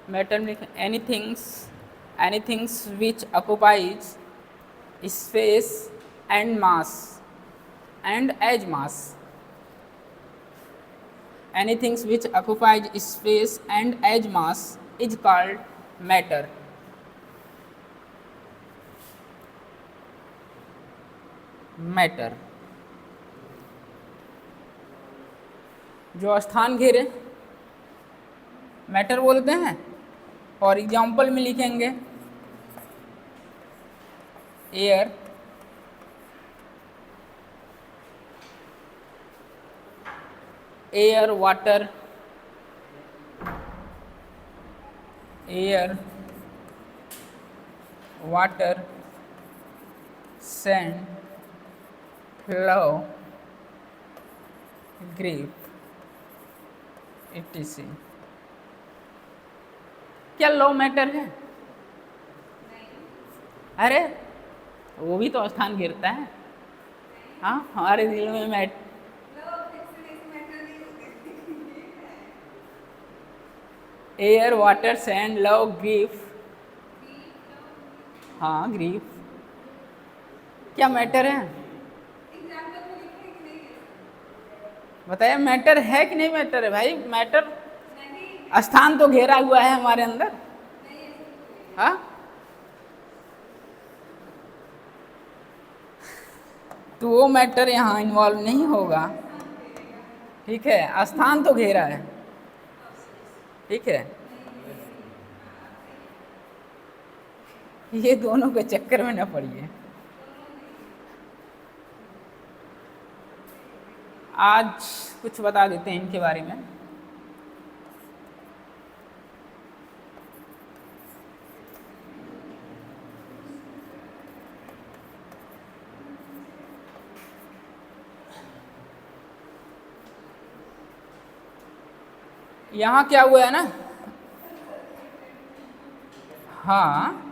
Matter में anythings which occupies space and mass and as mass, anything which occupies space and as mass is called matter. Matter जो स्थान घेरे matter बोलते हैं। For example में लिखेंगे air, air water, air water sand flow grief etc। क्या लो matter है? अरे वो भी तो स्थान गिरता है। हाँ, हमारे दिल में air water sand love grief, हाँ ग्रीफ क्या मैटर है? बताइए मैटर है कि नहीं मैटर है? भाई मैटर स्थान तो घेरा हुआ है हमारे अंदर। हाँ, तो वो मैटर यहाँ इन्वॉल्व नहीं होगा। ठीक है, स्थान तो घेरा है। ठीक है, ये दोनों के चक्कर में न पड़िए। आज कुछ बता देते हैं इनके बारे में। यहाँ क्या हुआ है ना, हाँ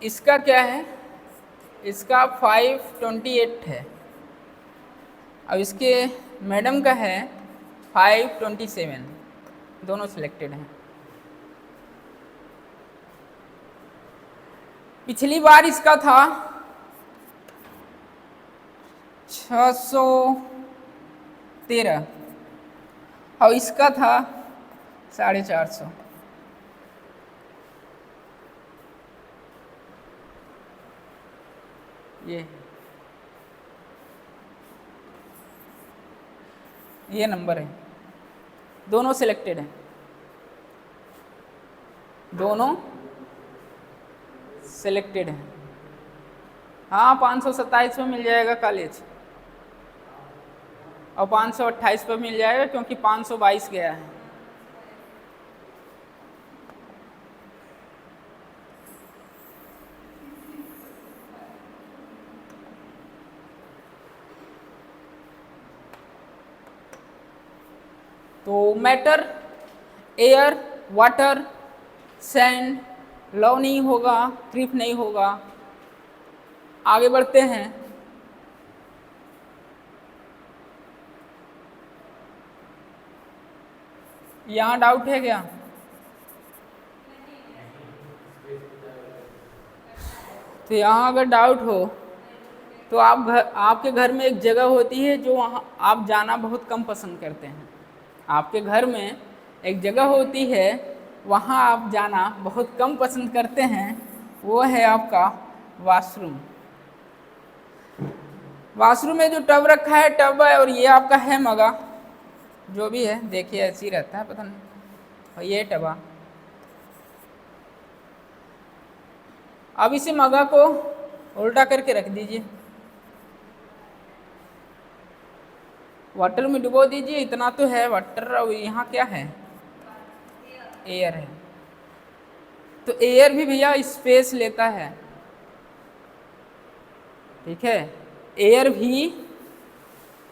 इसका क्या है, इसका 528 है, अब इसके मैडम का है 527, दोनों सिलेक्टेड हैं। पिछली बार इसका था 613 और इसका था 450। ये नंबर है, दोनों सिलेक्टेड हैं, दोनों सिलेक्टेड हैं। हाँ 527 पे मिल जाएगा कॉलेज और 528 पे मिल जाएगा क्योंकि 522 गया है। तो matter air water sand love नहीं होगा, क्रीप नहीं होगा। आगे बढ़ते हैं। यहाँ डाउट है क्या? तो यहाँ अगर डाउट हो तो आपके घर में एक जगह होती है जो वहाँ आप जाना बहुत कम पसंद करते हैं। आपके घर में एक जगह होती है वहाँ आप जाना बहुत कम पसंद करते हैं, वो है आपका वॉशरूम। वॉशरूम में जो टब रखा है टब है, और ये आपका है मगा, जो भी है देखिए ऐसे ही रहता है, पता नहीं, और ये टबा। अब इसी मगा को उल्टा करके रख दीजिए, वाटर में डुबो दीजिए, इतना तो है वाटर। और यहाँ क्या है? एयर है। तो एयर भी भैया स्पेस लेता है। ठीक है, एयर भी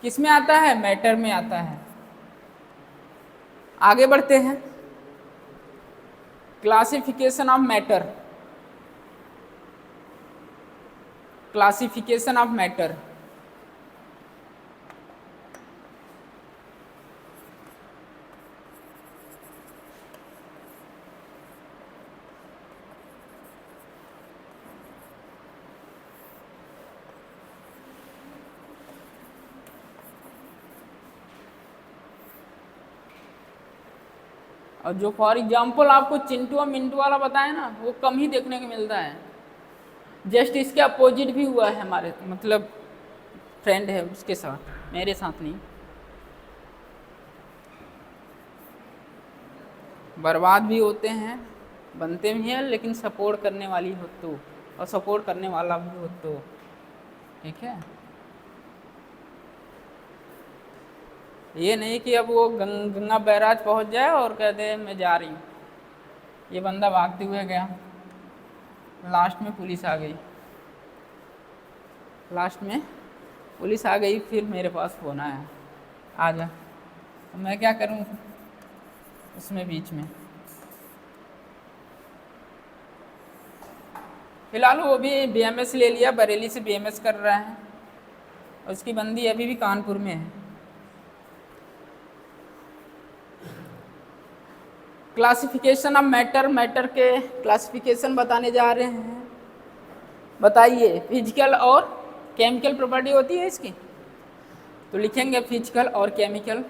किस में आता है? मैटर में आता है। आगे बढ़ते हैं। Classification of matter, classification of matter. और जो फॉर एग्जाम्पल आपको चिंटू और मिंटू वाला बताया ना, वो कम ही देखने को मिलता है। जस्ट इसके अपोजिट भी हुआ है हमारे, मतलब फ्रेंड है उसके साथ, मेरे साथ नहीं। बर्बाद भी होते हैं, बनते भी हैं, लेकिन सपोर्ट करने वाली हो तो, और सपोर्ट करने वाला भी हो तो, ठीक है। ये नहीं कि अब वो गंगा बैराज पहुंच जाए और कह दे मैं जा रही हूँ। ये बंदा भागते हुए गया, लास्ट में पुलिस आ गई, फिर मेरे पास फोन आया, आ जा। तो मैं क्या करूँ उसमें बीच में। फिलहाल वो भी बीएमएस ले लिया, बरेली से बीएमएस कर रहा है, उसकी बंदी अभी भी कानपुर में है। क्लासिफिकेशन ऑफ मैटर, मैटर के क्लासिफिकेशन बताने जा रहे हैं। बताइए, फिजिकल और केमिकल प्रॉपर्टी होती है इसकी, तो लिखेंगे फिजिकल और केमिकल।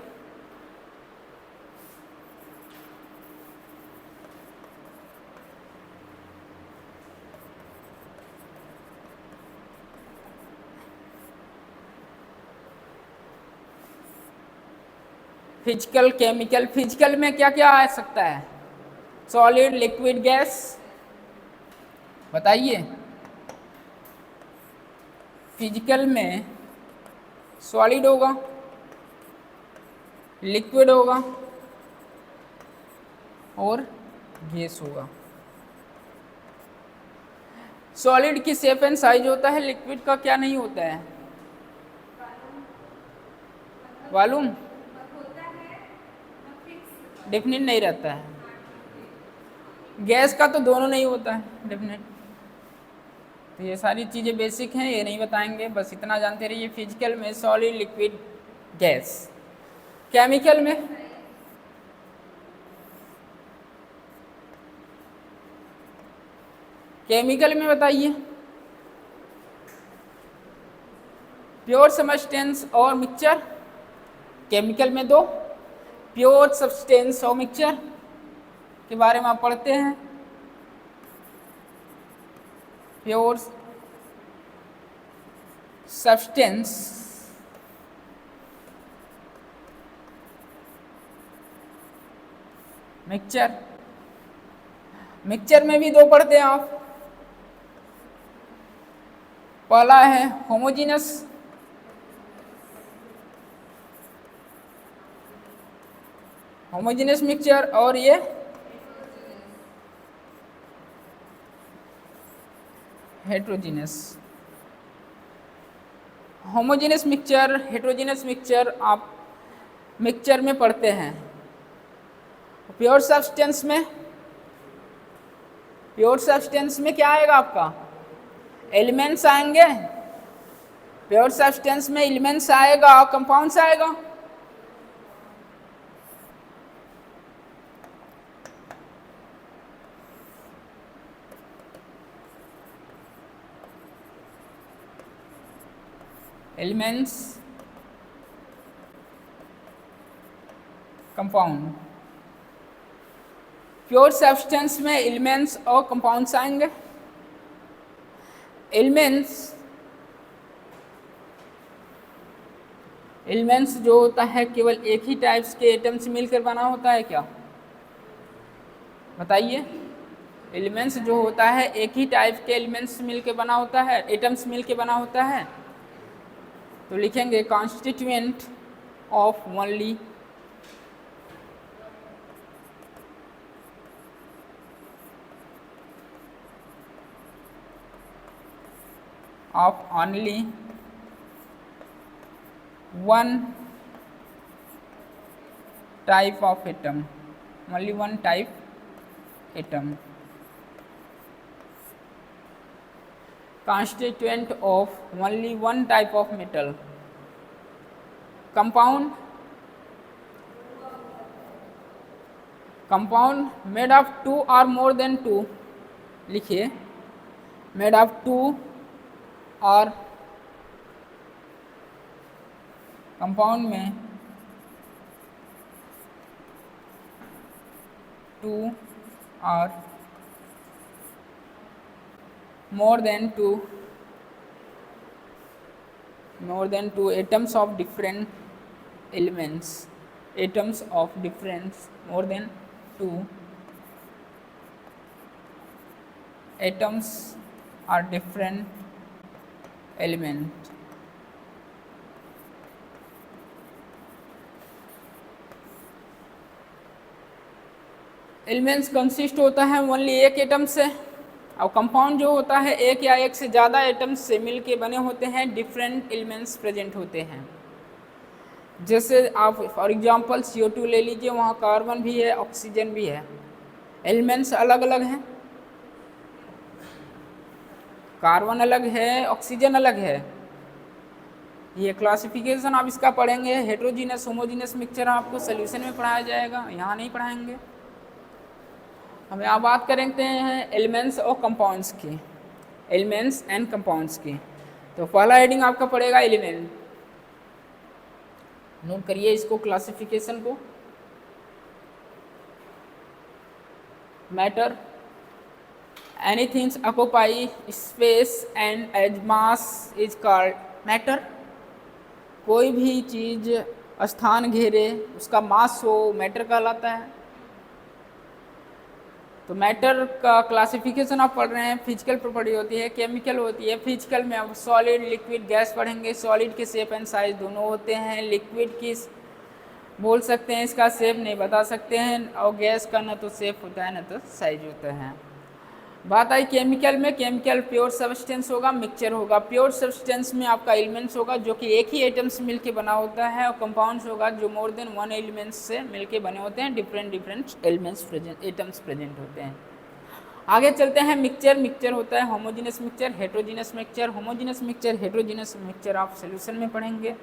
Physical, chemical. फिजिकल में क्या क्या आ सकता है? Solid, liquid, gas. बताइए, फिजिकल में सॉलिड होगा, लिक्विड होगा और गैस होगा। सॉलिड की शेप एंड साइज होता है, लिक्विड का क्या नहीं होता है? वॉल्यूम डेफिनेट नहीं रहता है। गैस का तो दोनों नहीं होता है डेफिनेट। तो ये सारी चीज़ें बेसिक हैं, ये नहीं बताएंगे, बस इतना जानते रहिए। फिजिकल में सॉलिड, लिक्विड, गैस। केमिकल में बताइए, प्योर सब्सटेंस और मिक्सचर। केमिकल में दो, प्योर सब्सटेंस और मिक्सचर के बारे में आप पढ़ते हैं। Pure substance, mixture. मिक्सचर में भी दो पढ़ते हैं आप। पहला है होमोजीनस, मिक्सचर, और ये heterogeneous. Homogeneous mixture, heterogeneous mixture आप मिक्सचर में पढ़ते हैं। प्योर सब्सटेंस में क्या आएगा आपका? एलिमेंट्स आएंगे। प्योर सब्सटेंस में एलिमेंट्स आएगा और कंपाउंड्स आएगा। Elements, compound. प्योर सब्सटेंस में एलिमेंट्स और कंपाउंड्स आएंगे। एलिमेंट्स जो होता है केवल एक ही टाइप्स के एटम से मिलकर बना होता है क्या? बताइए, एलिमेंट्स जो होता है एक ही टाइप के एलिमेंट्स मिलकर बना होता है, एटम्स मिलकर बना होता है, तो लिखेंगे constituent of only one type of atom, only one type atom, constituent of only one type of metal. Compound made of two or more than two, लिखिए, made of two और कंपाउंड में 2 or more than two atoms of different elements, atoms of difference, more than 2 atoms are different element. Elements consist होता है only एक atom से, और compound जो होता है एक या एक से ज़्यादा एटम्स से मिलके बने होते हैं, डिफरेंट एलिमेंट्स प्रेजेंट होते हैं। जैसे आप फॉर एग्जांपल CO2 ले लीजिए, वहाँ कार्बन भी है, ऑक्सीजन भी है, एलिमेंट्स अलग अलग हैं, कार्बन अलग है, ऑक्सीजन अलग है। ये क्लासिफिकेशन आप इसका पढ़ेंगे, हेट्रोजीनस होमोजीनस मिक्सचर आपको सोल्यूशन में पढ़ाया जाएगा, यहाँ नहीं पढ़ाएंगे। हम यहाँ बात करते हैं एलिमेंट्स और कंपाउंड्स की, एलिमेंट्स एंड कंपाउंड्स की। तो पहला हेडिंग आपका पड़ेगा एलिमेंट, नोट करिए इसको, क्लासिफिकेशन को। Matter, anything occupy space and as mass is called matter. कोई भी चीज स्थान घेरे, उसका मास हो, मैटर कहलाता है। तो मैटर का क्लासिफिकेशन आप पढ़ रहे हैं, फिजिकल प्रॉपर्टी होती है, केमिकल होती है। फिजिकल में आप सॉलिड, लिक्विड, गैस पढ़ेंगे। सॉलिड के शेप एंड साइज दोनों होते हैं, लिक्विड की बोल सकते हैं, इसका शेप नहीं बता सकते हैं, और गैस का ना तो शेप होता है ना तो साइज होता है। बात आई केमिकल में, केमिकल प्योर सब्सटेंस होगा, मिक्सचर होगा। प्योर सब्सटेंस में आपका एलिमेंट्स होगा जो कि एक ही एटम्स मिलके बना होता है, और कंपाउंड्स होगा जो मोर देन वन एलिमेंट्स से मिलके बने होते हैं, different different elements present, atoms present होते हैं। आगे चलते हैं मिक्सचर। मिक्सचर होता है homogeneous mixture, heterogeneous mixture. Homogeneous mixture, heterogeneous mixture आप सोल्यूशन में पढ़ेंगे।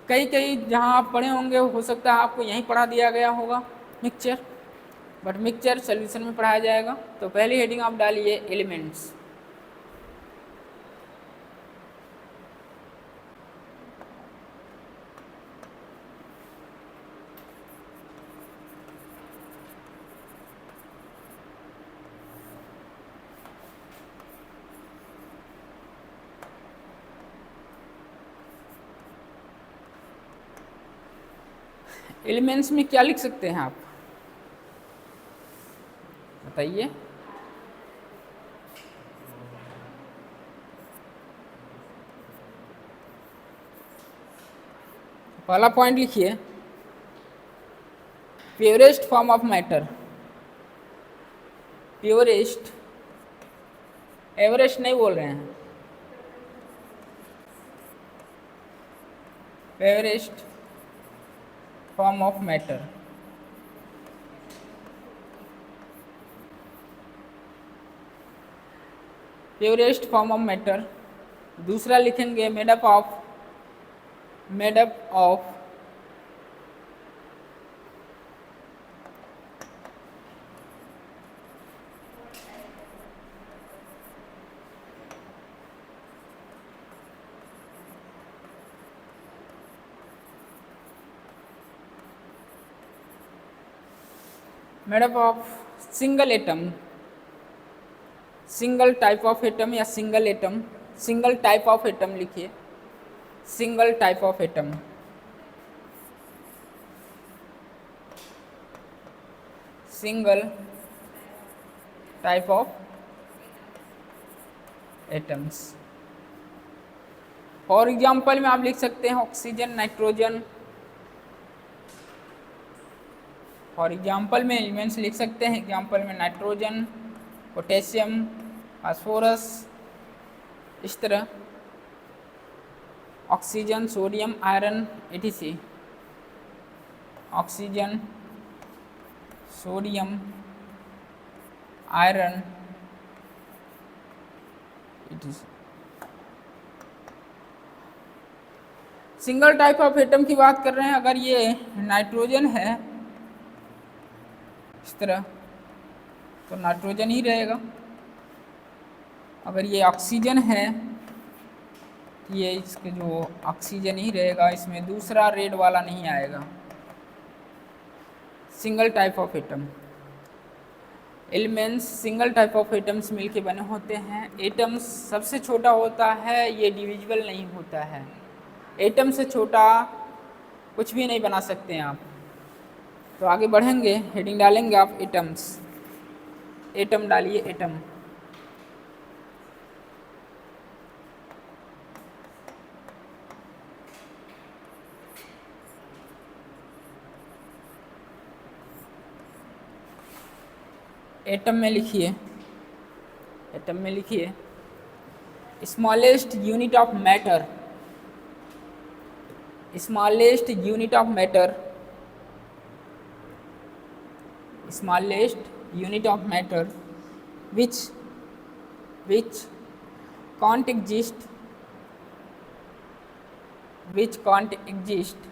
कई जहाँ आप पढ़े होंगे, हो सकता है आपको यहीं पढ़ा दिया गया होगा मिक्सचर, बट मिक्सचर सोल्यूशन में पढ़ाया जाएगा। तो पहली हेडिंग आप डालिए एलिमेंट्स। एलिमेंट्स में क्या लिख सकते हैं आप, बताइए। पहला पॉइंट लिखिए, purest form of matter. Purest, Everest नहीं बोल रहे हैं, purest form of matter. Purest form of matter. दूसरा लिखेंगे made up of single atom, single type of atom या single atom. Single type of atom लिखिए, single type of atom. Single type of atoms. For example में आप लिख सकते हैं oxygen, nitrogen. For example में एलिमेंट्स लिख सकते हैं, एग्जाम्पल में नाइट्रोजन, पोटेशियम, फास्फोरस, इस तरह oxygen, sodium, iron, etc। Oxygen, sodium, iron, etc। Single type of atom की बात कर रहे हैं। अगर ये नाइट्रोजन है इस तरह, तो नाइट्रोजन ही रहेगा। अगर ये ऑक्सीजन है, ये इसके जो ऑक्सीजन ही रहेगा, इसमें दूसरा रेड वाला नहीं आएगा। Single type of atom. Elements single type of atoms मिलके बने होते हैं। एटम्स सबसे छोटा होता है, ये डिविजिबल नहीं होता है। एटम से छोटा कुछ भी नहीं बना सकते हैं आप। तो आगे बढ़ेंगे, हेडिंग डालेंगे आप एटम्स, एटम डालिए एटम। एटम में लिखिए, एटम में लिखिए smallest unit of matter, smallest unit of matter, smallest unit of matter which can't exist, which can't exist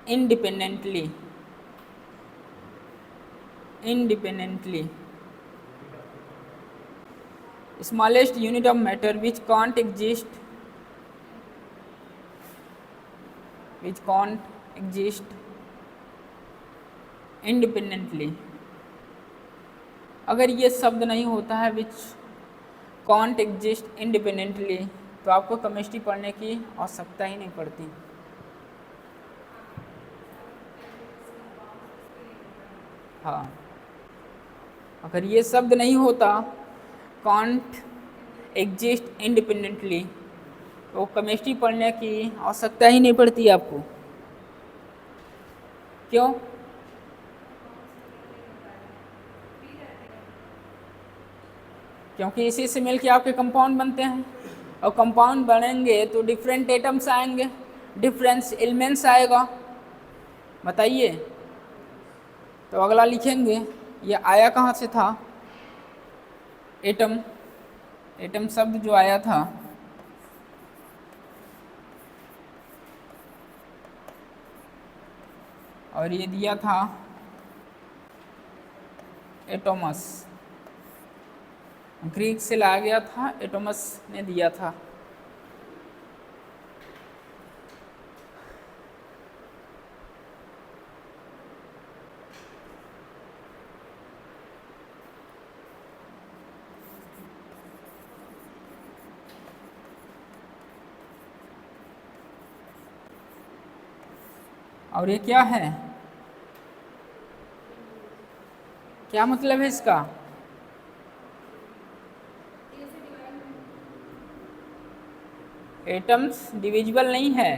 independently, independently, smallest unit of matter which can't exist, which can't exist independently. अगर ये शब्द नहीं होता है विच can't exist independently, तो आपको chemistry पढ़ने की आवश्यकता ही नहीं पड़ती। हाँ, अगर ये शब्द नहीं होता कॉन्ट एग्जिस्ट इंडिपेंडेंटली, तो केमिस्ट्री पढ़ने की आवश्यकता ही नहीं पड़ती आपको। क्यों? क्योंकि इसी से मिलके आपके कंपाउंड बनते हैं, और कंपाउंड बनेंगे तो डिफरेंट एटम्स आएंगे, डिफरेंस एलिमेंट्स आएगा। बताइए, तो अगला लिखेंगे, ये आया कहाँ से था? एटम, एटम शब्द जो आया था और ये दिया था एटोमस, ग्रीक से लाया गया था, एटोमस ने दिया था। और ये क्या है? क्या मतलब है इसका? एटम्स डिविजिबल नहीं है,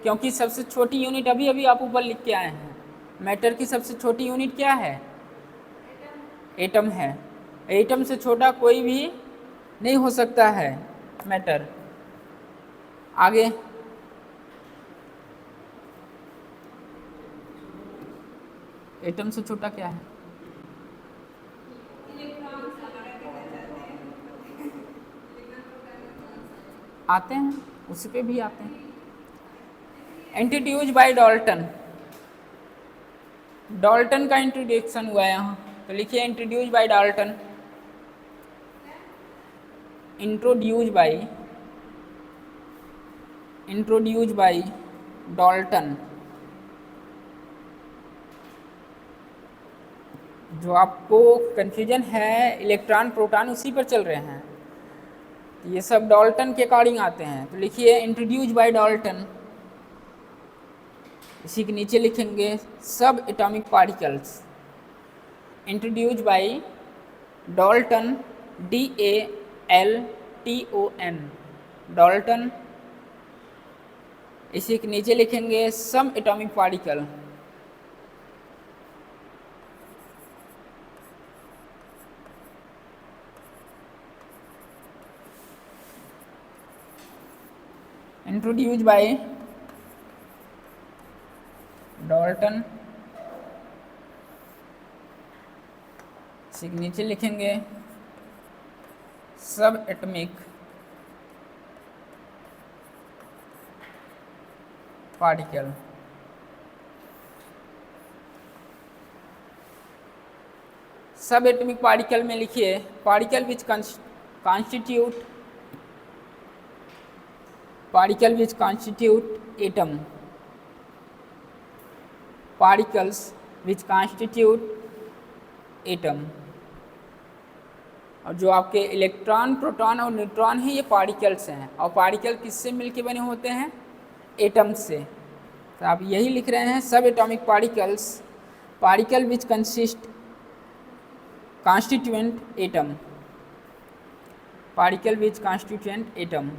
क्योंकि सबसे छोटी यूनिट अभी अभी आप ऊपर लिख के आए हैं, मैटर की सबसे छोटी यूनिट क्या है? एटम है। एटम से छोटा कोई भी नहीं हो सकता है मैटर। आगे, एटम से छोटा क्या है? आते हैं, उसी पे भी आते हैं। इंट्रोड्यूस बाय डाल्टन, डाल्टन का इंट्रोडक्शन हुआ है यहाँ, तो लिखिए introduce by Dalton. Introduce by Dalton. जो आपको कंफ्यूजन है इलेक्ट्रॉन प्रोटॉन, उसी पर चल रहे हैं, ये सब डाल्टन के अकॉर्डिंग आते हैं। तो लिखिए इंट्रोड्यूस बाय डाल्टन, इसी के नीचे लिखेंगे subatomic particles. Introduce by Dalton, DALTON, Dalton. इसी के नीचे लिखेंगे some atomic particle. Introduce by Dalton, इसी के नीचे लिखेंगे subatomic particle. Subatomic particle में लिखिए particle which constitute atom. Particles which constitute atom. और जो आपके इलेक्ट्रॉन, प्रोटॉन और न्यूट्रॉन हैं, ये पार्टिकल्स हैं। और पार्टिकल किससे मिलके बने होते हैं? एटम्स से। तो आप यही लिख रहे हैं, सब atomic particles, particle which constituent atom, particle which constituent atom.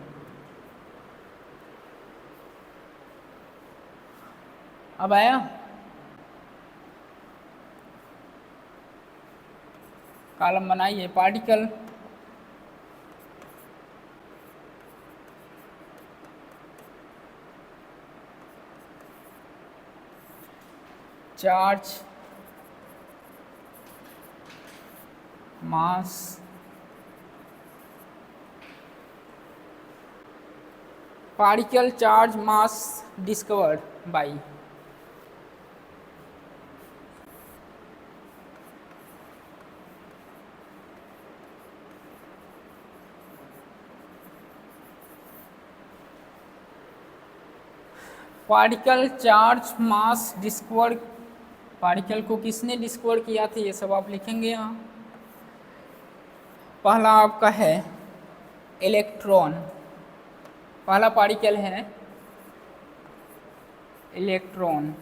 अब आया? कॉलम बनाइए, particle, charge, mass, particle, charge, mass discovered by. Particle, charge, mass discovered. Particle को किसने डिस्कवर किया था, ये सब आप लिखेंगे यहाँ। पहला आपका है इलेक्ट्रॉन, पहला पार्टिकल है इलेक्ट्रॉन।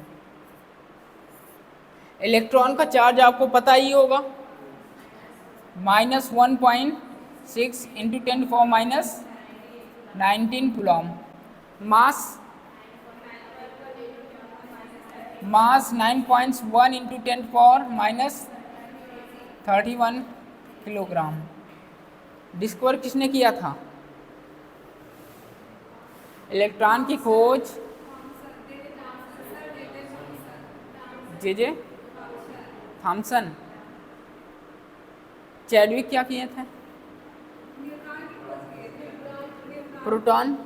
इलेक्ट्रॉन का चार्ज आपको पता ही होगा, -1.6 इंटू 10⁻⁻19 कूलम। मास 9.1 इंटू 10⁻31 किलोग्राम। डिस्कवर किसने किया था? इलेक्ट्रॉन की खोज जे थॉमसन। चैडविक क्या किए थे? प्रोटॉन,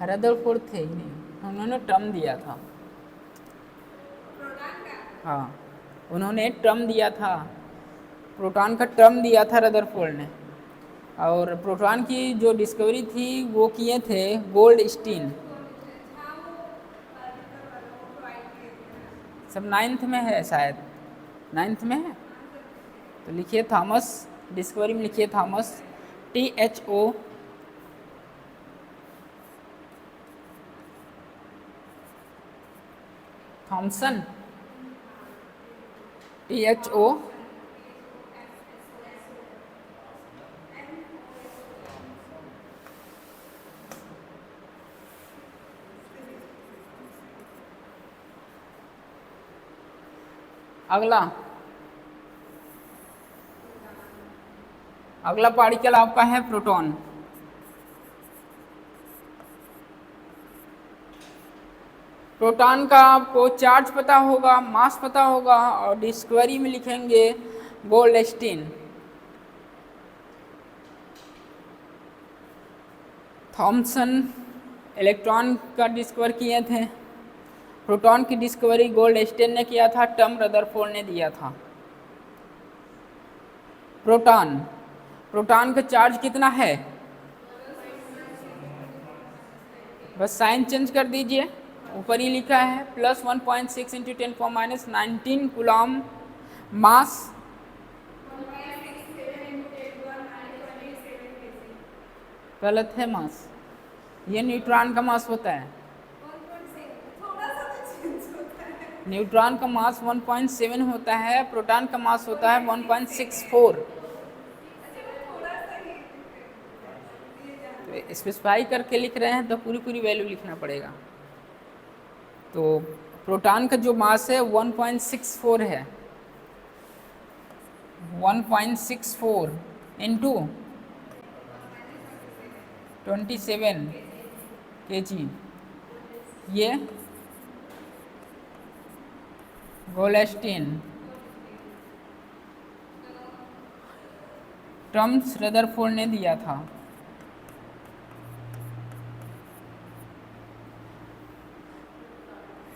रदरफोर्ड थे ही नहीं, उन्होंने टर्म दिया था। हाँ, उन्होंने टर्म दिया था, प्रोटॉन का टर्म दिया था रदरफोर्ड ने। और प्रोटॉन की जो डिस्कवरी थी वो किए थे गोल्डस्टीन। सब 9th में है शायद, 9th में है तो लिखिए थॉमस, डिस्कवरी में लिखिए थॉमस, THO थॉमसन, THO अगला पार्टिकल आपका है प्रोटॉन। प्रोटॉन का आपको चार्ज पता होगा, मास पता होगा, और डिस्कवरी में लिखेंगे गोल्डस्टीन। थॉमसन इलेक्ट्रॉन का डिस्कवर किए थे, प्रोटॉन की डिस्कवरी गोल्डस्टीन ने किया था, टर्म रदरफोर्ड ने दिया था। प्रोटॉन का चार्ज कितना है? बस साइन चेंज कर दीजिए, ऊपर ही लिखा है +1.6 इंटू 10⁻⁻19 कूलम। मास गलत है, मास ये न्यूट्रॉन का मास होता है। न्यूट्रॉन का मास 1.7 होता है, प्रोटॉन का मास होता है 1.64। तो स्पेसिफाई करके लिख रहे हैं तो पूरी पूरी वैल्यू लिखना पड़ेगा। तो प्रोटॉन का जो मास है 1.64 है, 1.64 इंटू 27 kg, ये गोल्डस्टीन टर्म्स रदरफोर्ड ने दिया था।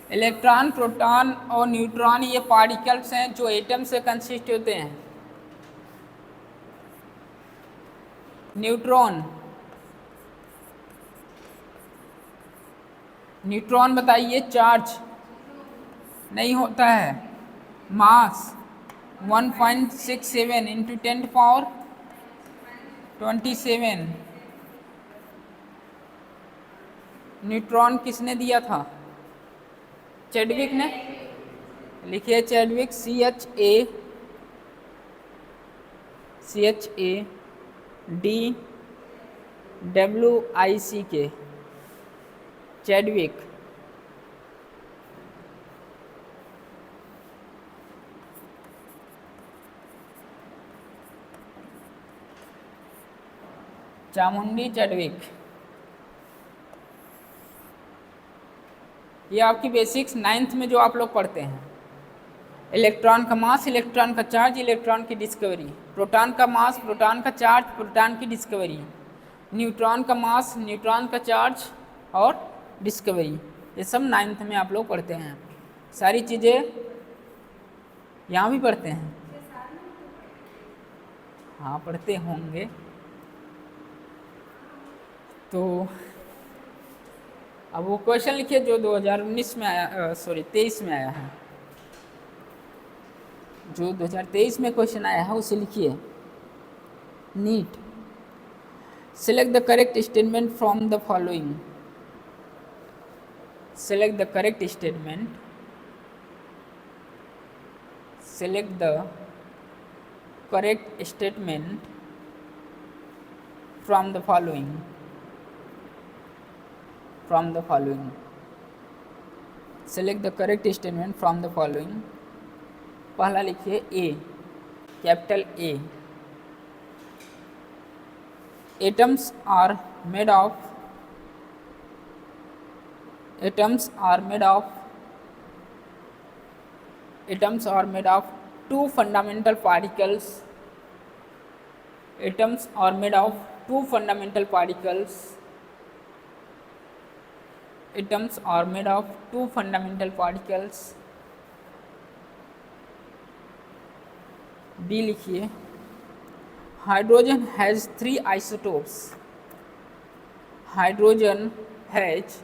इलेक्ट्रॉन, प्रोटॉन और न्यूट्रॉन ये पार्टिकल्स हैं जो एटम से कंसिस्ट होते हैं। न्यूट्रॉन, न्यूट्रॉन बताइए चार्ज नहीं होता है, मास 1.67 इंटू 10⁻27। न्यूट्रॉन किसने दिया था? चैडविक ने। लिखिए Chadwick, CHADWIC, Chadwick. Chamundi Chadwick. ये आपकी बेसिक्स 9th में जो आप लोग पढ़ते हैं। इलेक्ट्रॉन का मास, इलेक्ट्रॉन का चार्ज, इलेक्ट्रॉन की डिस्कवरी। प्रोटॉन का मास, प्रोटॉन का चार्ज, प्रोटॉन की डिस्कवरी। न्यूट्रॉन का मास, न्यूट्रॉन का चार्ज और डिस्कवरी, ये सब 9th में आप लोग पढ़ते हैं। सारी चीज़ें यहाँ भी पढ़ते हैं। हाँ पढ़ते होंगे। तो अब वो क्वेश्चन लिखिए जो 2019 में आया, सॉरी 23 में आया है। जो 2023 में क्वेश्चन आया है उसे लिखिए। NEET, select the correct statement from the following. Select the correct statement. Select the correct statement from the following. From the following. Select the correct statement from the following. पहला लिखिए A, capital A. Atoms are made of two fundamental particles. Atoms are made of two fundamental particles. Atoms are made of two fundamental particles. B लिखिए, hydrogen has three isotopes. Hydrogen has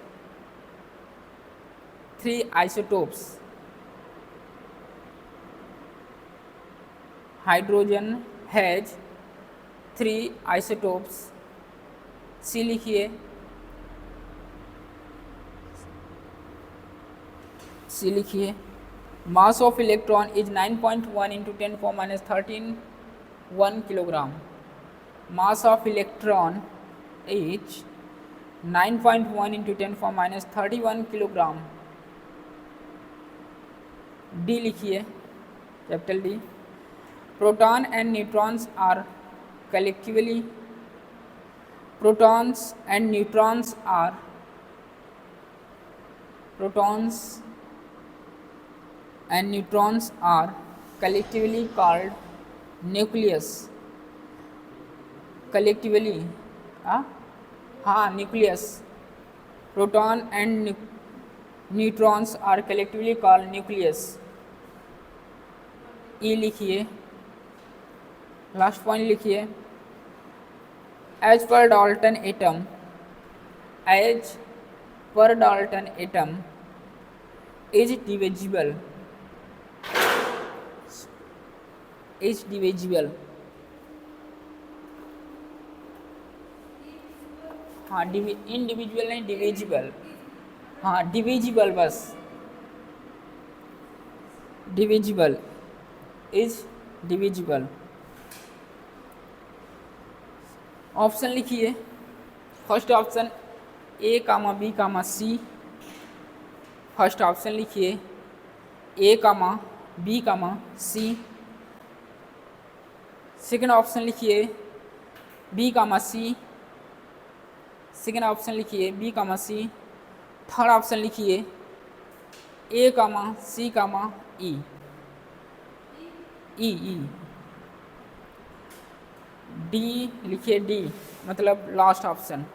three isotopes. Hydrogen has three isotopes. C लिखिए, mass of electron is 9.1 into 10⁻13 1 kilogram. Mass of electron is 9.1 into 10⁻31 kilogram. D लिखिए, capital D. Proton and neutrons are collectively called nucleus. Collectively, nucleus. Proton and neutrons are collectively called nucleus. E लिखिए, last point लिखिए, as per Dalton atom is divisible. हाँ individual नहीं, divisible. हाँ divisible, बस divisible, is divisible. Option लिखिए, first option A, B, C। First option लिखिए A, B, C। Second option लिखिए B, C। Second option लिखिए B, C। Third option लिखिए A, C, E। D लिखिए, D मतलब last option,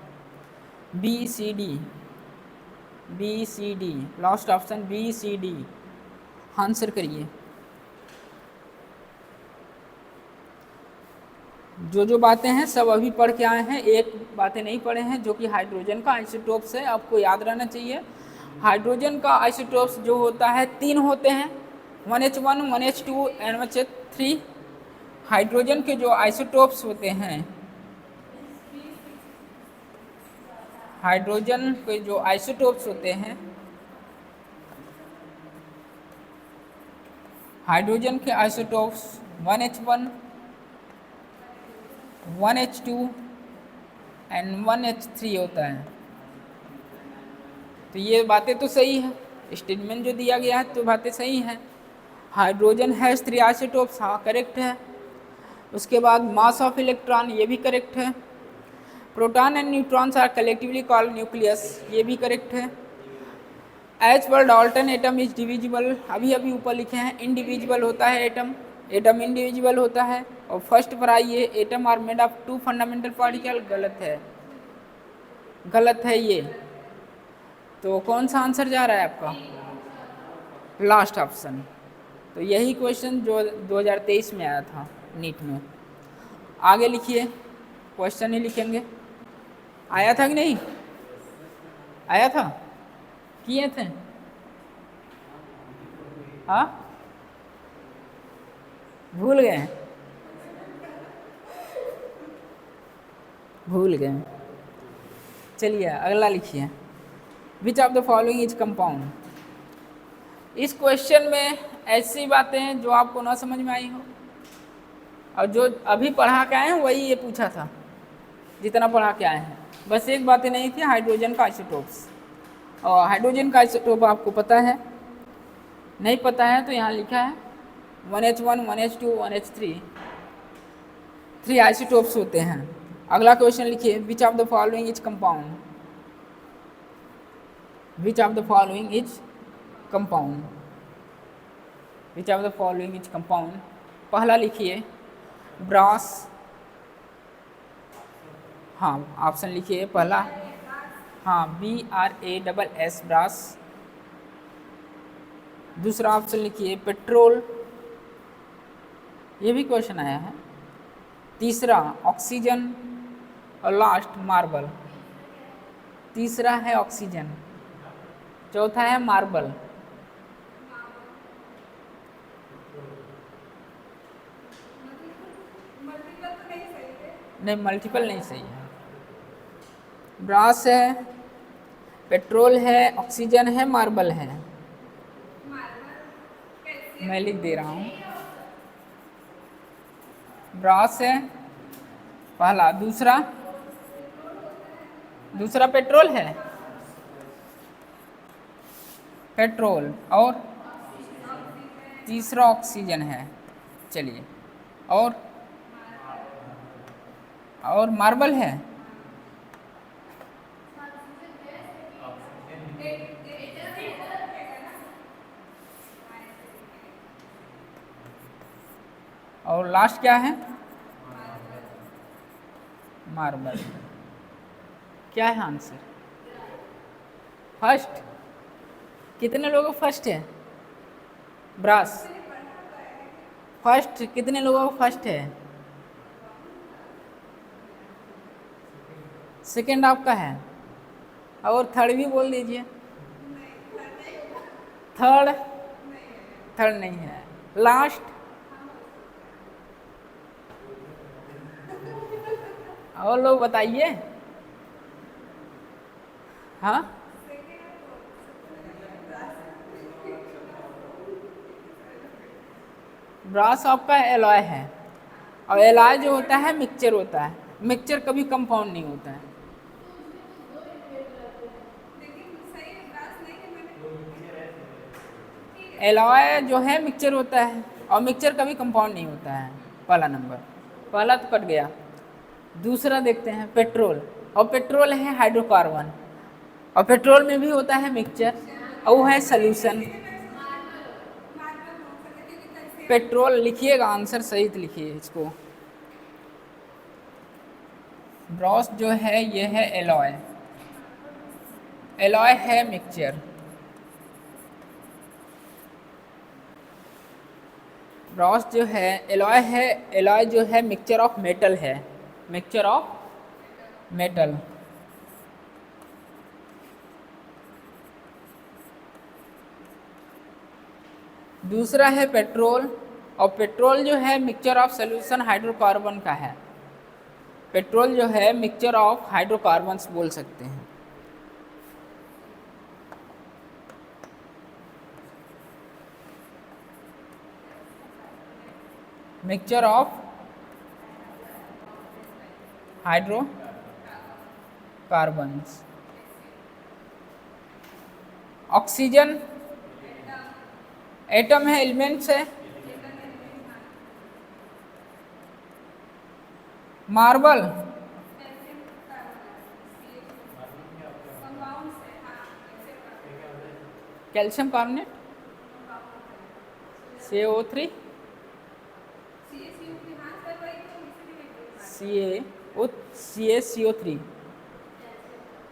B, C, D, last option B, C, D। Answer करिए। जो जो बातें हैं सब अभी पढ़ के आए हैं, एक बातें नहीं पढ़े हैं जो कि हाइड्रोजन का आइसोटोप्स है, आपको याद रहना चाहिए। हाइड्रोजन का आइसोटोप्स जो होता है 3 होते हैं, 1H1, 1H2 NH3। हाइड्रोजन के जो आइसोटोप्स होते हैं, हाइड्रोजन के जो आइसोटोप्स होते हैं, हाइड्रोजन के isotopes 1H1, 1H2 and 1H3 होता है। तो ये बातें तो सही है, स्टेटमेंट जो दिया गया है तो बातें सही हैं। हाइड्रोजन हैज़ 3 आइसोटोप्स, हाँ करेक्ट है। उसके बाद मास ऑफ इलेक्ट्रॉन, ये भी करेक्ट है। Proton and neutrons are collectively called nucleus, ये भी करेक्ट है। As per Dalton atom is divisible, अभी अभी ऊपर लिखे हैं इनडिविजिबल होता है एटम, एटम इनडिविजिबल होता है। और फर्स्ट पर आइए, atom are made of 2 fundamental particle, गलत है, गलत है ये। तो कौन सा आंसर जा रहा है आपका? Last option. तो यही क्वेश्चन जो 2023 में आया था नीट में। आगे लिखिए, क्वेश्चन ही लिखेंगे। आया था कि नहीं आया था? किए थे? हाँ, भूल गए? भूल गए। चलिए अगला लिखिए, which of the following is compound. इस क्वेश्चन में ऐसी बातें हैं जो आपको ना समझ में आई हो, और जो अभी पढ़ा के आए हैं वही ये पूछा था, जितना पढ़ा के आए हैं। बस एक बातें नहीं थी, हाइड्रोजन का आइसोटोप्स। और हाइड्रोजन का आइसोटोप आपको पता है, नहीं पता है तो यहाँ लिखा है 1H1, 1H2, 1H3, 3 आइसोटोप्स होते हैं। अगला क्वेश्चन लिखिए, which of the following is compound. Which of the following is compound, which of the following is compound. पहला लिखिए ब्रास, हाँ ऑप्शन लिखिए पहला, हाँ BRASS ब्रास। दूसरा ऑप्शन लिखिए पेट्रोल, ये भी क्वेश्चन आया है। तीसरा ऑक्सीजन, और लास्ट मार्बल। तीसरा है ऑक्सीजन, चौथा है मार्बल। नहीं, मल्टीपल नहीं सही है। ब्रास है, पेट्रोल है, ऑक्सीजन है, मार्बल है। मैं लिख दे रहा हूँ, ब्रास है पहला, दूसरा पेट्रोल है, पेट्रोल, और तीसरा ऑक्सीजन है। चलिए, और मार्बल है। और लास्ट क्या है? मार्बल। क्या है आंसर? फर्स्ट। कितने लोगों को फर्स्ट है? ब्रास फर्स्ट, कितने लोगों को फर्स्ट है? सेकंड आपका है, और थर्ड भी बोल दीजिए। थर्ड नहीं है। लास्ट, और लोग बताइए। हाँ, ब्रास आपका एलॉय है, और एलॉय जो होता है मिक्सचर होता है, मिक्सचर कभी कंपाउंड नहीं होता है। एलॉय जो है मिक्सचर होता है, और मिक्सचर कभी कंपाउंड नहीं होता है। पहला नंबर, पहला तो कट गया। दूसरा देखते हैं पेट्रोल, और पेट्रोल है हाइड्रोकार्बन, और पेट्रोल में भी होता है मिक्सचर, और वो है सॉल्यूशन। पेट्रोल लिखिएगा, आंसर सही लिखिए इसको। ब्रॉस जो है ये है एलॉय, एलॉय है मिक्सचर। ब्रॉस जो है एलॉय जो है मिक्सचर ऑफ मेटल है, मिक्सचर ऑफ मेटल। दूसरा है पेट्रोल, और पेट्रोल जो है मिक्सचर ऑफ सॉल्यूशन हाइड्रोकार्बन का है। पेट्रोल जो है मिक्सचर ऑफ हाइड्रोकार्बन्स बोल सकते हैं। Mixture of hydrocarbons. Oxygen atom है, एलिमेंट्स है। Marble calcium carbonate, CO3, CaCO3।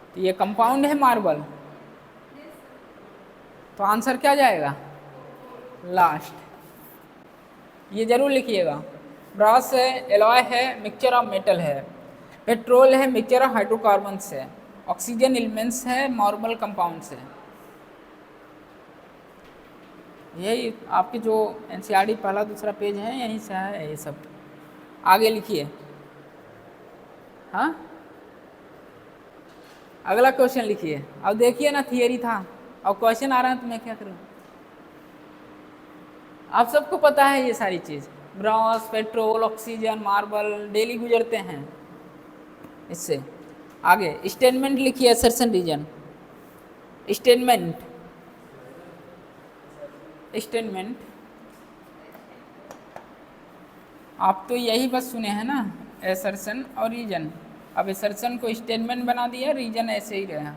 तो ये कंपाउंड है मार्बल, तो आंसर क्या जाएगा लास्ट। ये जरूर लिखिएगा। ब्रास है, एलॉय है, मिक्सचर ऑफ मेटल है। पेट्रोल है, मिक्सचर ऑफ हाइड्रोकार्बन्स है। ऑक्सीजन एलिमेंट्स है, मार्बल कंपाउंड्स है। यही आपकी जो एनसीईआरटी पहला दूसरा पेज है यहीं से है ये सब। आगे लिखिए। हाँ, अगला क्वेश्चन लिखिए। अब देखिए ना, थियरी था, अब क्वेश्चन आ रहा है तो मैं क्या करूँ। आप सबको पता है ये सारी चीज़, brass, petrol, oxygen, marble, daily गुजरते हैं इससे। आगे स्टेटमेंट लिखिए, असर्शन रीजन। स्टेटमेंट आप तो यही बस सुने हैं ना, असर्शन और रीजन। अब असर्शन को स्टेटमेंट बना दिया, रीजन ऐसे ही रहा।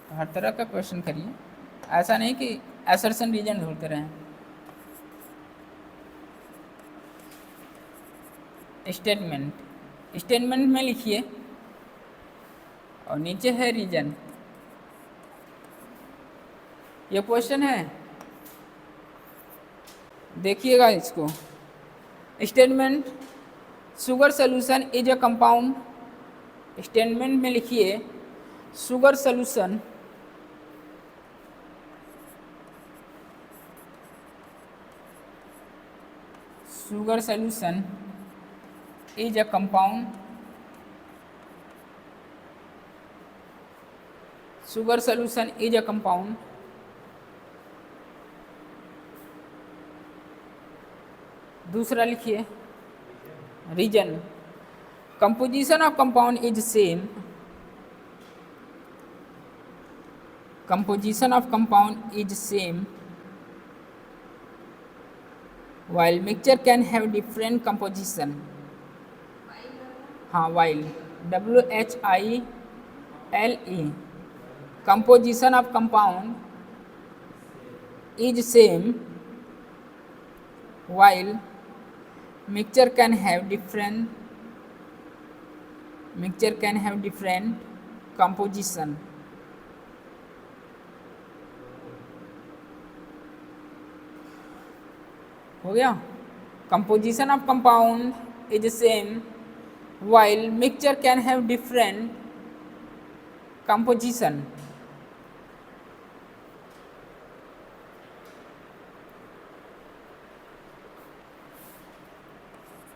तो हर तरह का क्वेश्चन करिए, ऐसा नहीं कि असर्शन रीजन ढूंढते रहें। स्टेटमेंट में लिखिए और नीचे है रीजन। ये क्वेश्चन है, देखिएगा इसको। Statement, sugar solution is a compound. Statement में लिखिए sugar solution is a compound। sugar solution is a compound। दूसरा लिखिए reason, composition of compound is same. Composition of compound is same while mixture can have different composition। हाँ, while WHILE composition of compound is same while mixture can have different composition। हो गया। Composition of compound is same while mixture can have different composition.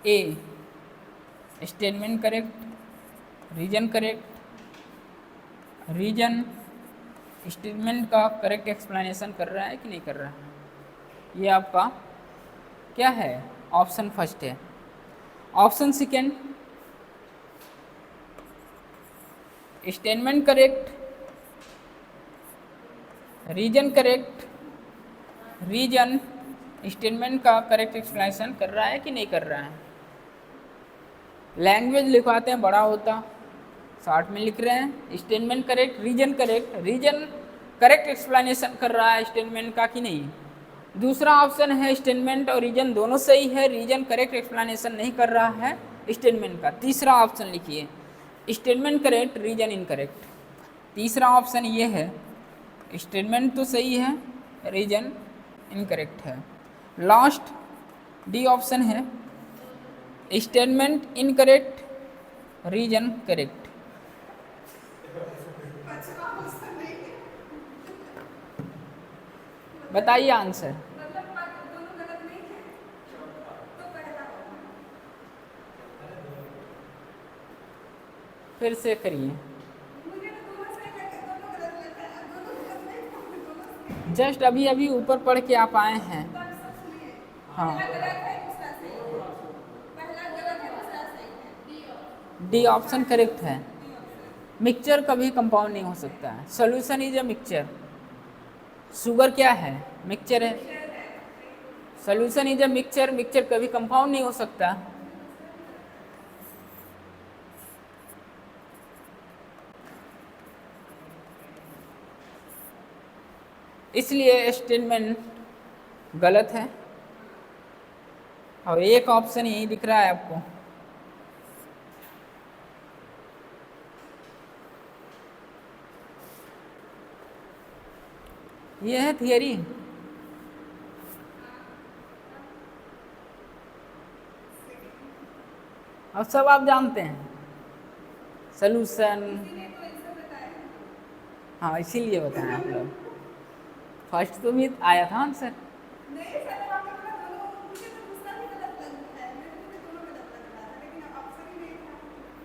A statement correct, reason correct. Reason statement का correct explanation कर रहा है कि नहीं कर रहा है, ये आपका क्या है, ऑप्शन फर्स्ट है। Option second, statement correct, reason correct. Reason statement का करेक्ट एक्सप्लेनेशन कर रहा है कि नहीं कर रहा है। लैंग्वेज लिखवाते हैं बड़ा होता, शॉर्ट में लिख रहे हैं। Statement correct, reason correct. Reason correct explanation कर रहा है स्टेटमेंट का कि नहीं। दूसरा ऑप्शन है स्टेटमेंट और रीजन दोनों सही है, रीजन करेक्ट एक्सप्लेनेशन नहीं कर रहा है स्टेटमेंट का। तीसरा ऑप्शन लिखिए स्टेटमेंट करेक्ट, रीजन इनकरेक्ट। तीसरा ऑप्शन ये है, स्टेटमेंट तो सही है, रीजन इनकरेक्ट है। लास्ट डी ऑप्शन है स्टेटमेंट इनकरेक्ट, रीजन करेक्ट। बताइए आंसर। फिर से करिए। जस्ट अभी अभी ऊपर पढ़ के आप आए हैं। हाँ, डी ऑप्शन करेक्ट है। मिक्सचर कभी कंपाउंड नहीं हो सकता है। Solution is a mixture. Sugar क्या है? मिक्सचर है। Solution is a mixture, mixture कभी कंपाउंड नहीं हो सकता। इसलिए स्टेटमेंट गलत है। और एक ऑप्शन यही दिख रहा है आपको। ये है थियरी। अब सब आप जानते हैं सोल्यूशन। हाँ, इसीलिए बताएं आप लोग। फर्स्ट तो भी आया था आंसर।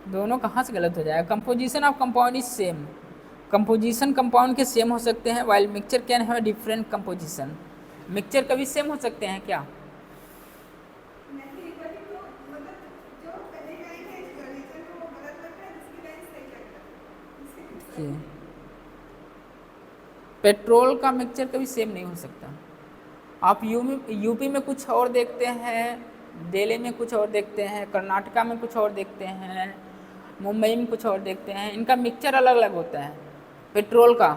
दोनों कहाँ से गलत हो जाएगा? Composition of compound is same. Composition compound के सेम हो सकते हैं, while mixture can have different composition. Mixture कभी सेम हो सकते हैं क्या? पेट्रोल का मिक्सचर कभी सेम नहीं हो सकता। आप यूपी में कुछ और देखते हैं, दिल्ली में कुछ और देखते हैं, कर्नाटका में कुछ और देखते हैं, मुंबई में कुछ और देखते हैं। इनका मिक्सचर अलग अलग होता है पेट्रोल का।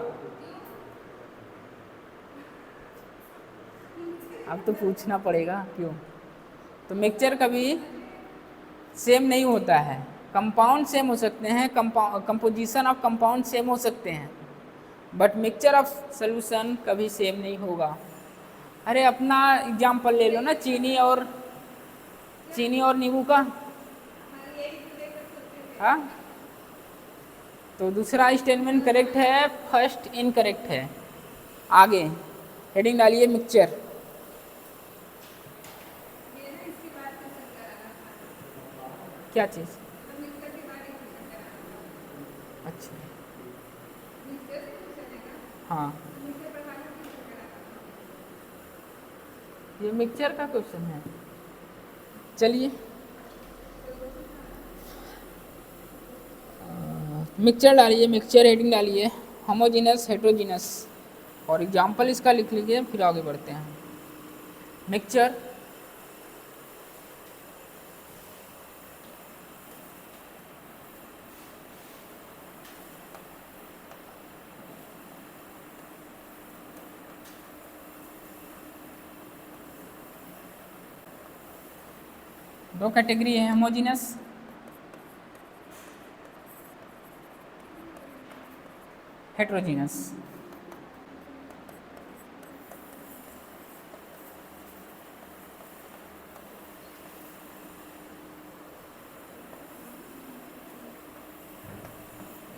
अब तो पूछना पड़ेगा क्यों। तो मिक्सचर कभी सेम नहीं होता है। कंपाउंड सेम हो सकते हैं, कंपोजिशन ऑफ कंपाउंड सेम हो सकते हैं, बट मिक्सचर ऑफ सोल्यूशन कभी सेम नहीं होगा। अरे अपना एग्जाम्पल ले लो ना, चीनी और नींबू का। हाँ, तो दूसरा स्टेटमेंट करेक्ट है, फर्स्ट इनकरेक्ट है। आगे हेडिंग डालिए मिक्सचर। क्या चीज़? अच्छा, हाँ, ये मिक्सचर का क्वेश्चन है। चलिए, मिक्सचर डालिए, मिक्सचर हेडिंग डालिए, होमोजीनस हेट्रोजीनस, और एग्जाम्पल इसका लिख लीजिए, फिर आगे बढ़ते हैं। मिक्सचर दो कैटेगरी है, होमोजीनस, हेट्रोजीनस।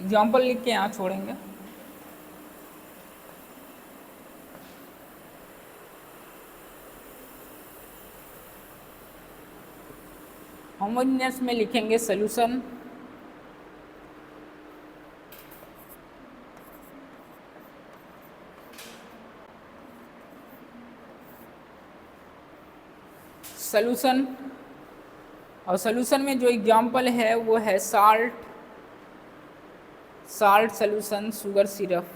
एग्जाम्पल लिख के यहाँ छोड़ेंगे। होमोजीनियस में लिखेंगे सोल्यूशन, सोल्यूशन, और सोल्यूशन में जो एग्जाम्पल है वो है salt solution, sugar syrup,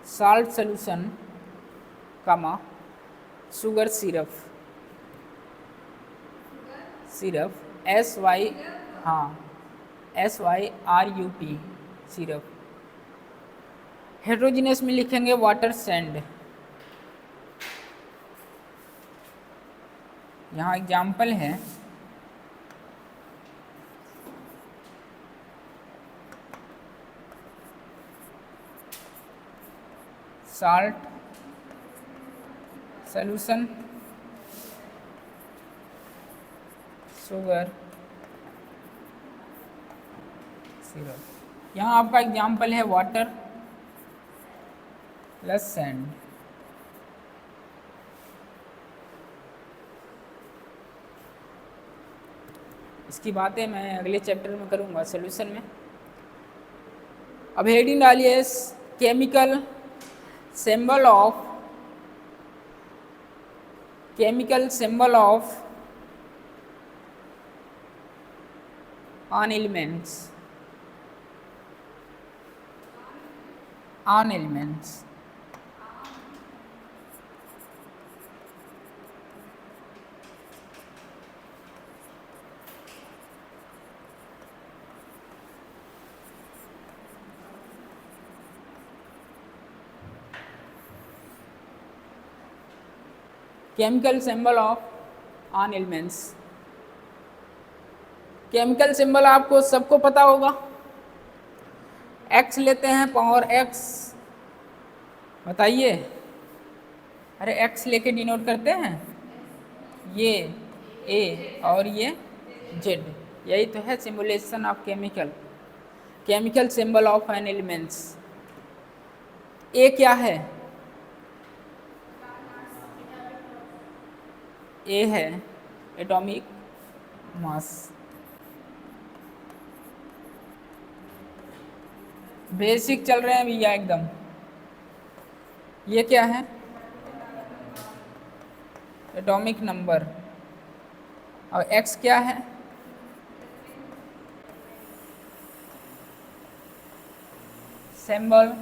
salt solution comma sugar syrup, SY, हाँ, SYRUP सिरप। हेट्रोजीनियस में लिखेंगे वाटर सैंड। यहाँ एग्जाम्पल है साल्ट सोल्यूशन, शुगर, सिरप। यहाँ आपका एग्जाम्पल है वाटर प्लस सैंड। इसकी बातें मैं अगले चैप्टर में करूँगा सॉल्यूशन में। अब हेडिंग डालिए chemical symbol of on elements. Chemical symbol of on elements. Chemical symbol आपको सबको पता होगा। एक्स लेते हैं, पावर एक्स, बताइए। अरे एक्स लेके डिनोट करते हैं, ये ए और ये जेड, यही तो है simulation of chemical symbol of an elements. A क्या है? ए है एटॉमिक मास। बेसिक चल रहे हैं भैया एकदम। ये क्या है? Atomic number. और एक्स क्या है? Symbol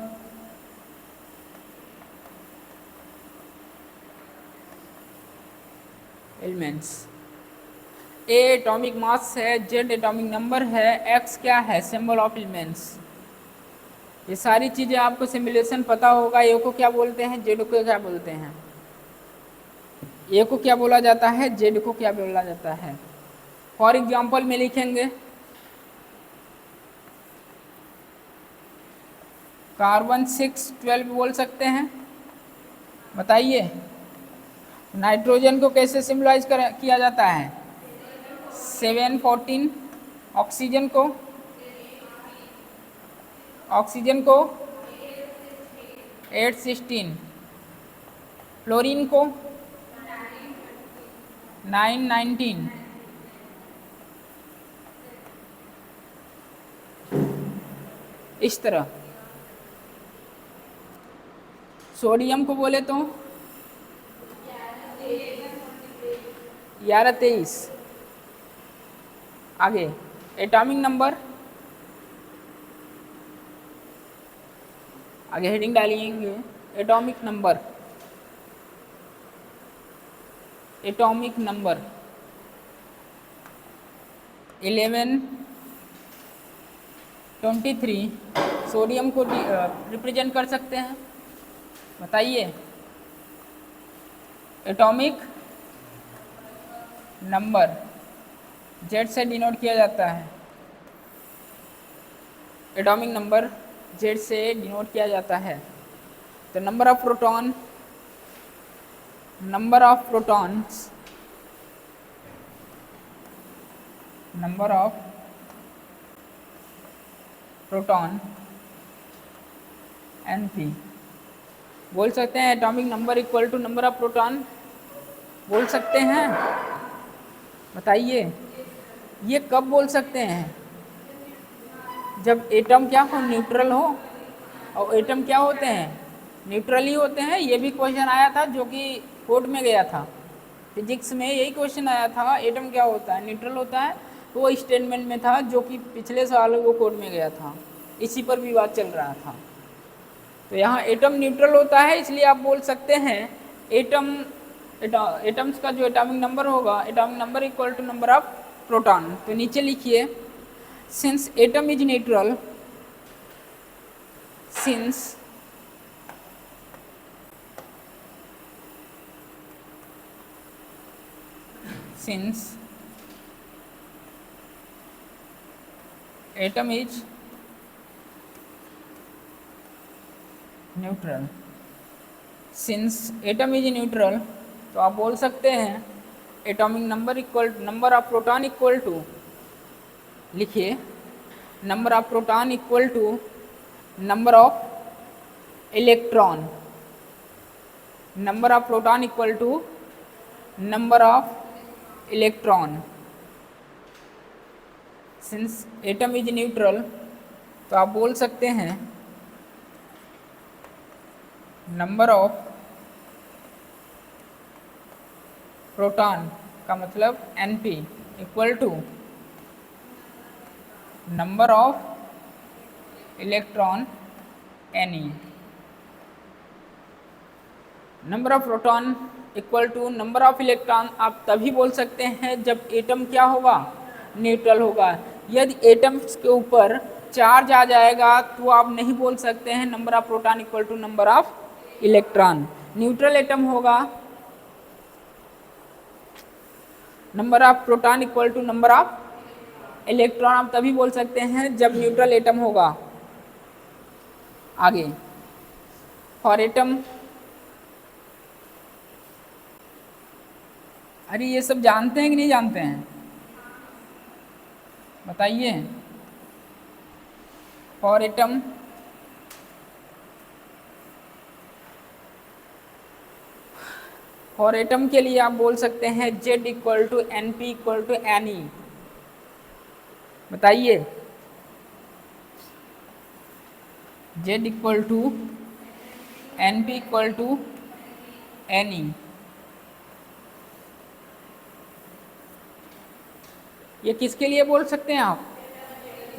elements. ए एटॉमिक मास है, जेड एटॉमिक नंबर है, एक्स क्या है? Symbol of elements. ये सारी चीज़ें आपको सिमुलेशन पता होगा। ए को क्या बोलते हैं, जेड को क्या बोलते हैं, ए को क्या बोला जाता है, जेड को क्या बोला जाता है। फॉर एग्जाम्पल में लिखेंगे कार्बन 612 बोल सकते हैं, बताइए। नाइट्रोजन को कैसे सिम्बलाइज किया जाता है? 714। ऑक्सीजन को 816। फ्लोरीन को 919। इस तरह। सोडियम को बोले तो 1123। आगे एटॉमिक नंबर, आगे हेडिंग डालेंगे एटॉमिक नंबर 1123। सोडियम को रिप्रेजेंट कर सकते हैं, बताइए। एटॉमिक नंबर जेड से डिनोट किया जाता है। एटॉमिक नंबर जेड से डिनोट किया जाता है। तो number of protons, number of proton NP बोल सकते हैं। Atomic number equal to number of proton बोल सकते हैं, बताइए। ये कब बोल सकते हैं? जब एटम क्या हो, न्यूट्रल हो। और एटम क्या होते हैं? न्यूट्रल ही होते हैं। ये भी क्वेश्चन आया था जो कि कोर्ट में गया था, फिजिक्स में यही क्वेश्चन आया था, एटम क्या होता है, न्यूट्रल होता है। तो वो स्टेटमेंट में था जो कि पिछले साल वो कोर्ट में गया था, इसी पर विवाद चल रहा था। तो यहाँ एटम न्यूट्रल होता है, इसलिए आप बोल सकते हैं एटम्स का जो एटॉमिक नंबर होगा, atomic number equal to number of proton. तो नीचे लिखिए since atom is neutral, since atom is neutral, तो आप बोल सकते हैं atomic number equal number of proton equal to, लिखिए, number of proton equal to number of electron, number of proton equal to number of electron. Since atom is neutral, तो आप बोल सकते हैं नंबर ऑफ प्रोटॉन का मतलब Np equal to number of electron Ne। Number of proton equal to number of electron आप तभी बोल सकते हैं जब एटम क्या होगा, न्यूट्रल होगा। यदि एटम्स के ऊपर चार्ज आ जाएगा तो आप नहीं बोल सकते हैं number of proton equal to number of electron. Neutral atom होगा number of proton equal to number of electron, आप तभी बोल सकते हैं जब न्यूट्रल एटम होगा। आगे फॉर एटम, अरे ये सब जानते हैं कि नहीं जानते हैं, बताइए। फॉर एटम, फॉर एटम के लिए आप बोल सकते हैं Z equal to Np equal to Ne। बताइए, Z equal to Np equal to Ne। ये किसके लिए बोल सकते हैं आप,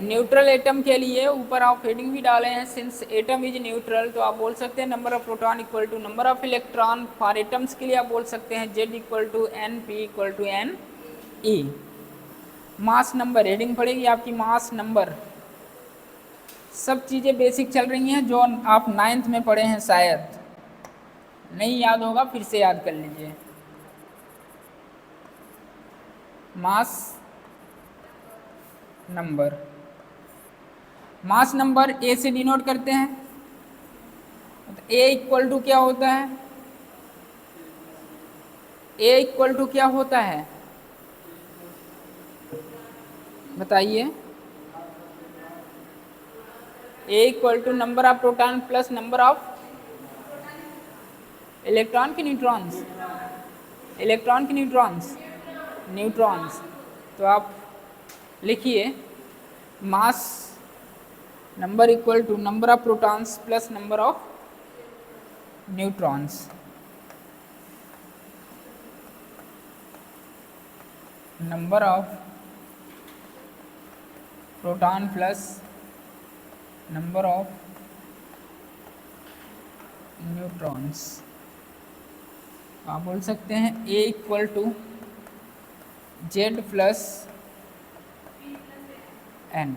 न्यूट्रल एटम के लिए। ऊपर आप हेडिंग भी डाले हैं, सिंस एटम इज न्यूट्रल, तो आप बोल सकते हैं number of proton equal to number of electron. For atoms के लिए आप बोल सकते हैं Z equal to Np equal to Ne। Mass number, heading पड़ेगी आपकी मास नंबर। सब चीज़ें बेसिक चल रही हैं जो आप 9th में पढ़े हैं, शायद नहीं याद होगा, फिर से याद कर लीजिए। Mass number, mass number A से डिनोट करते हैं। तो ए इक्वल टू क्या होता है, ए इक्वल टू क्या होता है, बताइए। A equal to number of proton plus number of electron के न्यूट्रॉन्स, इलेक्ट्रॉन के न्यूट्रॉन्स, न्यूट्रॉन्स। तो आप लिखिए mass number equal to number of protons plus number of neutrons. Number of proton plus number of neutrons. आप बोल सकते हैं A equal to Z plus N।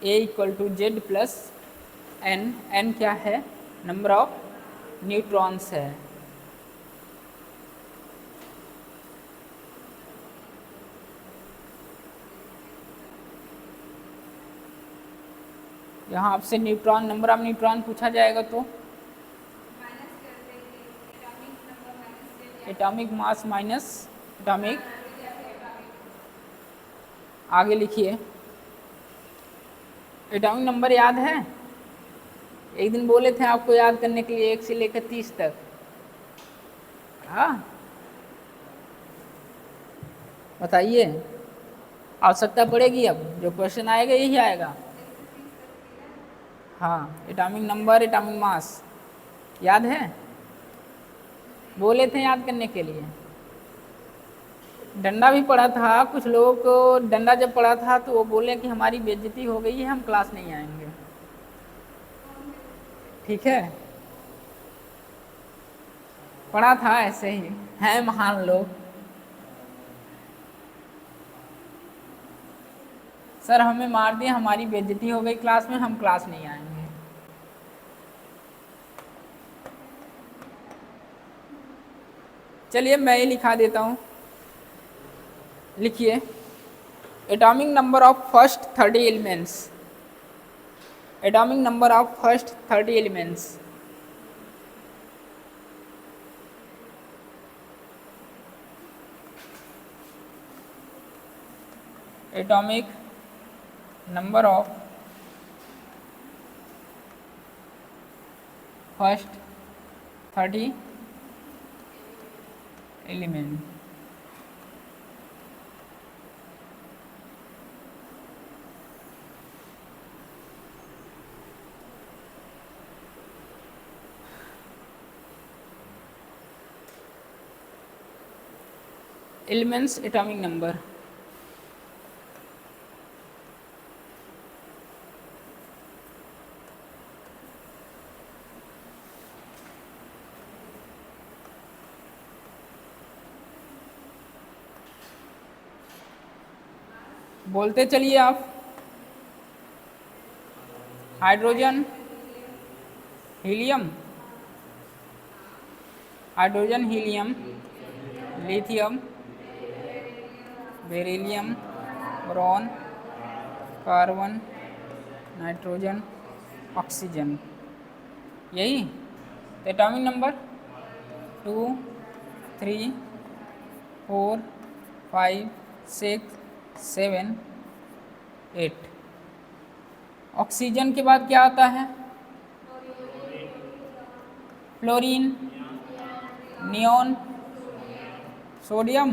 A equal to Z plus N, N क्या है, number of neutrons है। यहाँ आपसे neutron, number of neutron पूछा जाएगा तो एटॉमिक मास माइनस एटॉमिक, आगे लिखिए। एटॉमिक नंबर याद है, एक दिन बोले थे आपको याद करने के लिए 1 से लेकर 30 तक। हाँ बताइए, आवश्यकता पड़ेगी, अब जो क्वेश्चन आएगा यही आएगा। हाँ एटॉमिक नंबर, एटॉमिक मास याद है, बोले थे याद करने के लिए। डंडा भी पढ़ा था, कुछ लोगों को डंडा जब पढ़ा था तो वो बोले कि हमारी बेइज्जती हो गई है, हम क्लास नहीं आएंगे। ठीक है, पढ़ा था, ऐसे ही हैं महान लोग। सर हमें मार दिया, हमारी बेइज्जती हो गई क्लास में, हम क्लास नहीं आएंगे। चलिए मैं ही लिखा देता हूँ, लिखिए atomic number of first 30 elements, atomic number of first 30 elements atomic number of first 30 element. Elements atomic number. बोलते चलिए आप। Hydrogen, helium, hydrogen, helium, lithium, beryllium, boron, carbon, nitrogen, oxygen, यही तो एटॉमिक नंबर 2, 3, 4, 5, 6, 7, 8। ऑक्सीजन के बाद क्या आता है? Fluorine, neon, sodium,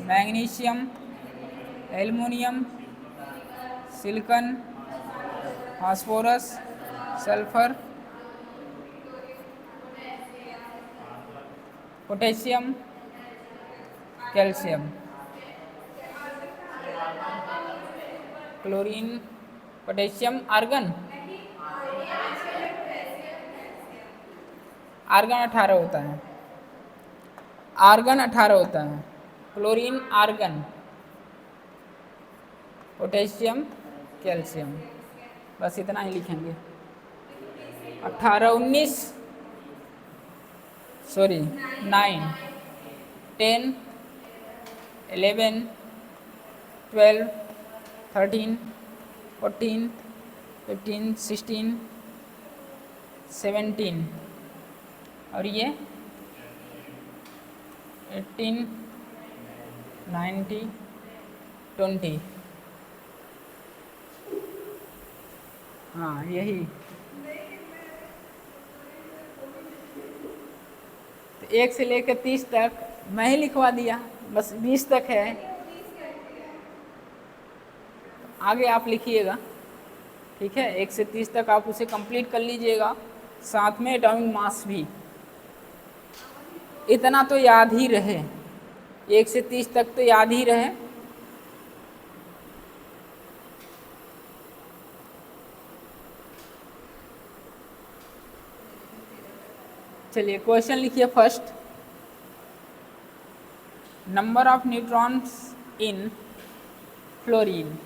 magnesium, aluminium, silicon, phosphorus, sulphur, potassium, calcium. Chlorine, potassium, argon. Argon 18 होता है, आर्गन 18 होता है। क्लोरीन, आर्गन, पोटेशियम, कैल्शियम, बस इतना ही लिखेंगे। 18, 19, सॉरी 9, 10, 11, 12, 13, 14, 15, 16, 17 और ये 18, 19, 20। हाँ यही। तो 1 से लेकर 30 तक मैं ही लिखवा दिया, बस 20 तक है, आगे आप लिखिएगा। ठीक है, 1 से 30 तक आप उसे कंप्लीट कर लीजिएगा, साथ में एटॉमिक मास भी। इतना तो याद ही रहे, 1 से 30 तक तो याद ही रहे। चलिए क्वेश्चन लिखिए first. Number of neutrons in fluorine.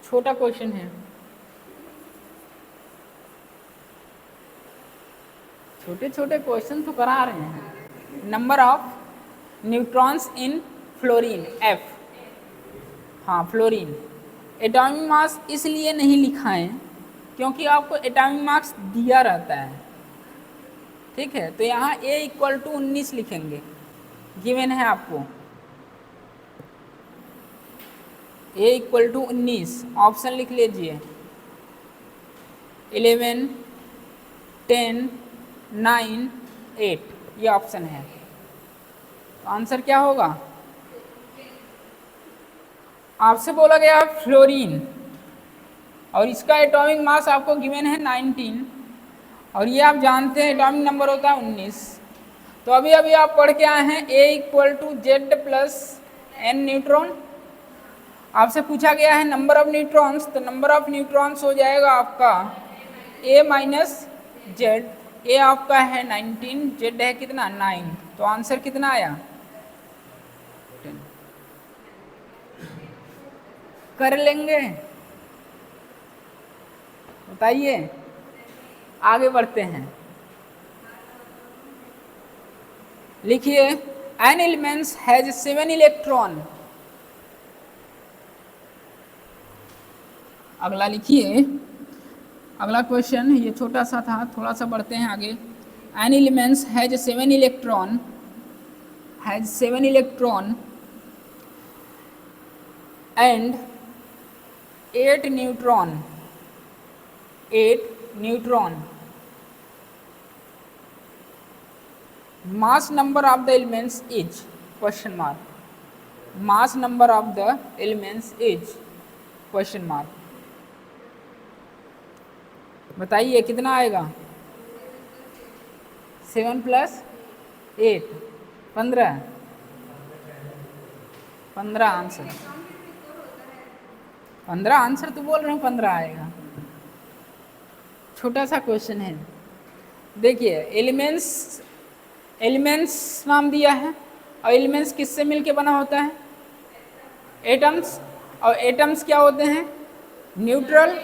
छोटा क्वेश्चन है, छोटे छोटे क्वेश्चन तो करा रहे हैं। Number of neutrons in fluorine, F. हाँ फ्लोरीन। एटॉमिक मास इसलिए नहीं लिखा है क्योंकि आपको एटॉमिक मास दिया रहता है। ठीक है, तो यहाँ A = 19 लिखेंगे, गिवन है आपको। A = 19, ऑप्शन लिख लीजिए। 11, 10, 9, 8, ये ऑप्शन है। तो आंसर क्या होगा? आपसे बोला गया फ्लोरीन और इसका एटॉमिक मास आपको गिवन है 19 और ये आप जानते हैं एटॉमिक नंबर होता है 19। तो अभी अभी आप पढ़ के आए हैं A = Z + N न्यूट्रॉन। आपसे पूछा गया है नंबर ऑफ न्यूट्रॉन्स, तो नंबर ऑफ न्यूट्रॉन्स हो जाएगा आपका A - Z। A आपका है 19, Z है कितना 9, तो आंसर कितना आया 10। कर लेंगे, बताइए, आगे बढ़ते हैं। लिखिए एन एलिमेंट्स हैज 7 इलेक्ट्रॉन। अगला लिखिए, अगला क्वेश्चन ये छोटा सा था, थोड़ा सा बढ़ते हैं आगे। N elements has 7 electron has 7 electron and 8 neutron. Mass number of the elements is question mark. Mass number of the elements is question mark. बताइए कितना आएगा? 7 + 8 15 आंसर। 15 आंसर तो बोल रहे हैं 15 आएगा। छोटा सा क्वेश्चन है। देखिए एलिमेंट्स नाम दिया है और एलिमेंट्स किससे मिलके बना होता है? एटम्स। और एटम्स क्या होते हैं? न्यूट्रल।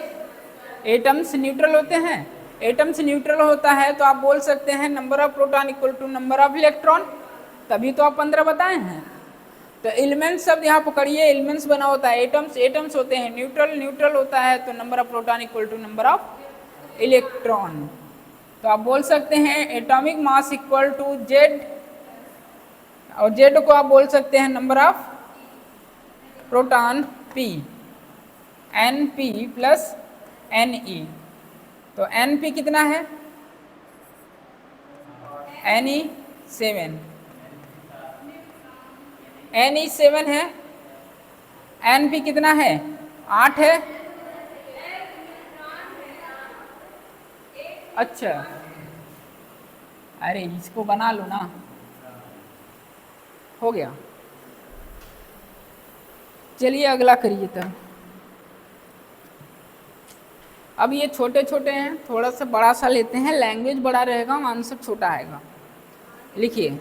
एटम्स न्यूट्रल होते हैं। एटम्स न्यूट्रल होता है तो आप बोल सकते हैं number of proton equal to number of electron, तभी तो आप 15 बताए हैं। तो एलिमेंट्स शब्द यहाँ पकड़िए, एलिमेंट्स बना होता है एटम्स होते हैं न्यूट्रल होता है तो number of proton equal to number of electron. तो आप बोल सकते हैं atomic mass equal to Z, और जेड को आप बोल सकते हैं number of proton P, N P plus N E. तो एन पी कितना है? एन ई 7, एन ई 7 है। एन पी कितना है? 8 है। अच्छा, अरे इसको बना लो ना, हो गया। चलिए अगला करिए तब। अब ये छोटे छोटे हैं, थोड़ा सा बड़ा सा लेते हैं, लैंग्वेज बड़ा रहेगा आंसर छोटा आएगा। लिखिए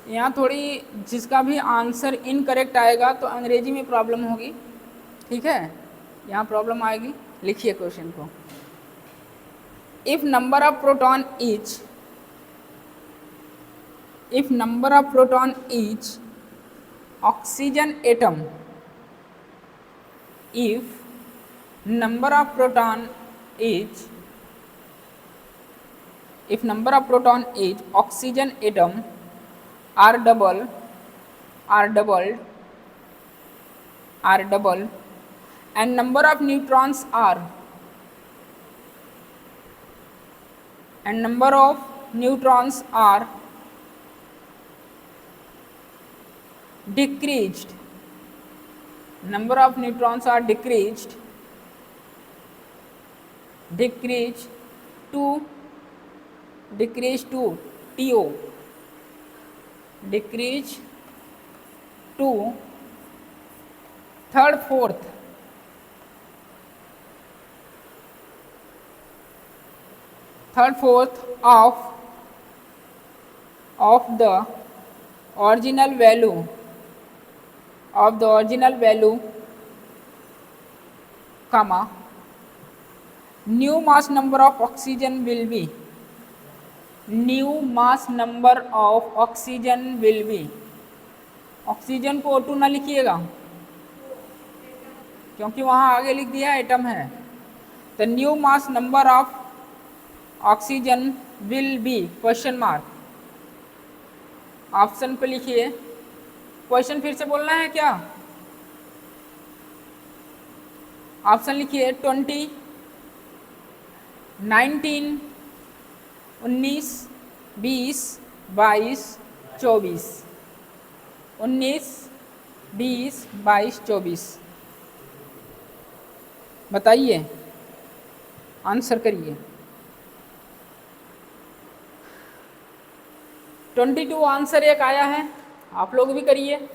यहाँ थोड़ी जिसका भी आंसर इनकरेक्ट आएगा तो अंग्रेजी में प्रॉब्लम होगी, ठीक है, यहाँ प्रॉब्लम आएगी। लिखिए क्वेश्चन को। If number of proton etch oxygen atom, if number of proton is oxygen atom are doubled and number of neutrons are decreased, number of neutrons are decreased to TO, decrease to third fourth of the original value comma new mass number of oxygen will be oxygen को O2 ना लिखिएगा क्योंकि वहाँ आगे लिख दिया atom है। तो new mass number of oxygen will be question mark, option पे लिखिए। क्वेश्चन फिर से बोलना है क्या? ऑप्शन लिखिए 20, 19, 19, 20, 22, 24, 19, 20, 22, 24। बताइए, आंसर करिए। 22 आंसर एक आया है, आप लोग भी करिए।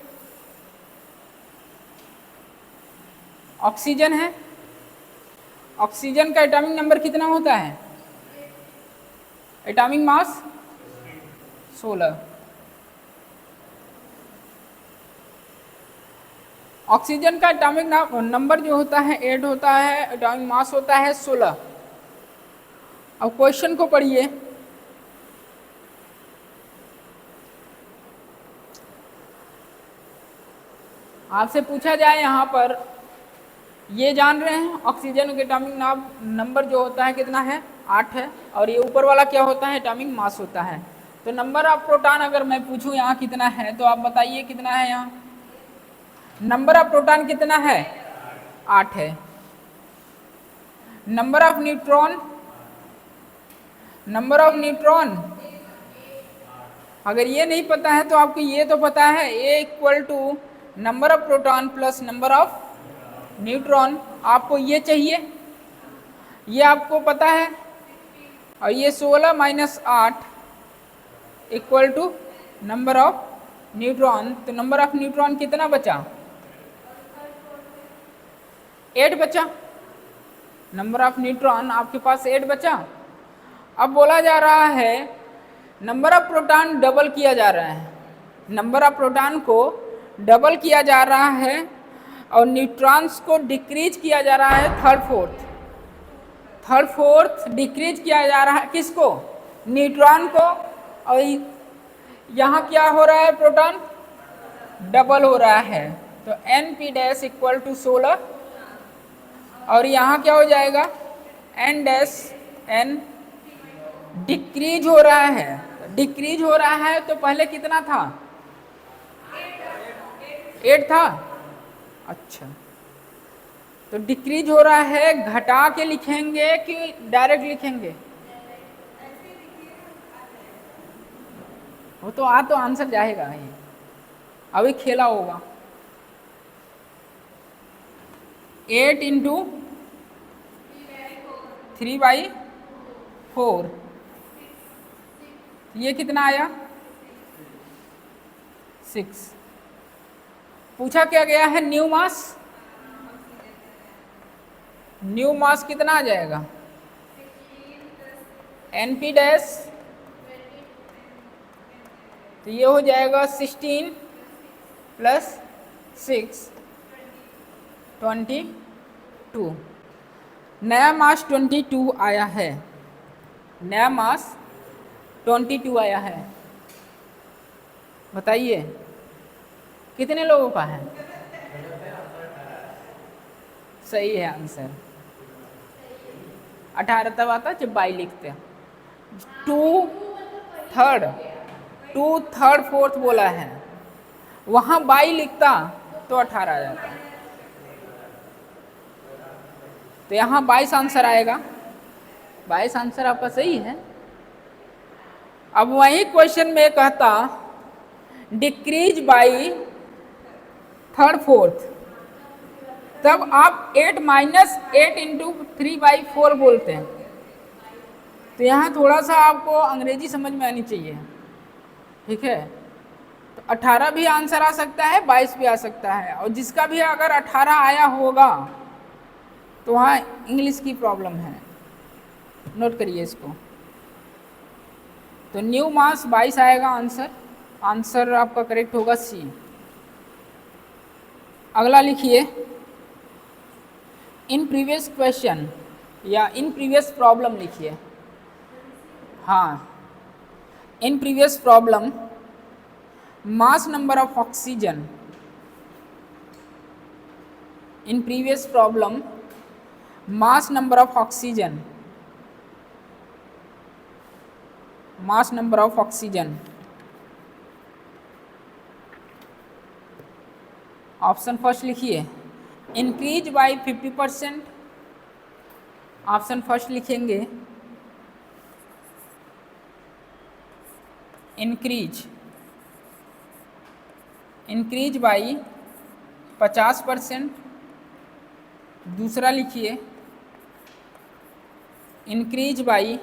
ऑक्सीजन है, ऑक्सीजन का एटॉमिक नंबर कितना होता है? Atomic mass 16। ऑक्सीजन का एटॉमिक नंबर जो होता है 8 होता है, एटॉमिक मास होता है 16। अब क्वेश्चन को पढ़िए। आपसे पूछा जाए यहाँ पर, ये जान रहे हैं ऑक्सीजन के एटॉमिक नंबर जो होता है कितना है? 8 है, और ये ऊपर वाला क्या होता है, एटॉमिक मास होता है। तो नंबर ऑफ प्रोटॉन अगर मैं पूछूं यहाँ कितना है, तो आप बताइए कितना है यहाँ, नंबर ऑफ प्रोटॉन कितना है, 8 है। Number of neutron, number of neutron अगर ये नहीं पता है तो आपको ये तो पता है, A equal to number of proton plus number of neutron. आपको ये चाहिए, ये आपको पता है, और ये 16 minus 8 equal to number of neutron. तो नंबर ऑफ न्यूट्रॉन कितना बचा, 8 बचा। नंबर ऑफ न्यूट्रॉन आपके पास 8 बचा। अब बोला जा रहा है नंबर ऑफ प्रोटॉन डबल किया जा रहा है, नंबर ऑफ प्रोटॉन को डबल किया जा रहा है, और न्यूट्रॉन्स को डिक्रीज किया जा रहा है थर्ड फोर्थ डिक्रीज किया जा रहा है, किसको, न्यूट्रॉन को। और यहाँ क्या हो रहा है, प्रोटॉन डबल हो रहा है। तो np डैश इक्वल टू 16, और यहाँ क्या हो जाएगा, n डैश n डिक्रीज हो रहा है, डिक्रीज हो रहा है। तो पहले कितना था, 8 था। अच्छा, तो डिक्रीज हो रहा है, घटा के लिखेंगे कि डायरेक्ट लिखेंगे, वो तो आंसर जाएगा ही, अभी खेला होगा। 8 इंटू 3/4, ये कितना आया, 6। पूछा क्या गया है, न्यू मास, न्यू मास कितना आ जाएगा, np डैश, तो ये हो जाएगा 16 प्लस 6 22। नया मास 22 आया है, नया मास 22 आया है। बताइए कितने लोगों का है, सही है आंसर 18 तब आता जब बाई लिखते हैं। 2 थर्ड फोर्थ बोला है, वहाँ बाई लिखता तो 18 आ जाता, तो यहाँ 22 आंसर आएगा। 22 आंसर आपका सही है। अब वही क्वेश्चन में कहता डिक्रीज बाई थर्ड फोर्थ, तब आप 8 माइनस 8 इंटू 3/4 बोलते हैं। तो यहाँ थोड़ा सा आपको अंग्रेजी समझ में आनी चाहिए, ठीक है। तो 18 भी आंसर आ सकता है, 22 भी आ सकता है, और जिसका भी अगर 18 आया होगा तो वहाँ इंग्लिश की प्रॉब्लम है, नोट करिए इसको। तो न्यू मास 22 आएगा आंसर, आंसर आपका करेक्ट होगा सी। अगला लिखिए, इन प्रीवियस क्वेश्चन या इन प्रीवियस प्रॉब्लम लिखिए। हाँ, in previous problem mass number of oxygen, in previous problem mass number of oxygen, mass number of oxygen. Option first लिखिए, इंक्रीज बाय 50%। ऑप्शन फर्स्ट लिखेंगे increase by 50%। दूसरा लिखिए increase by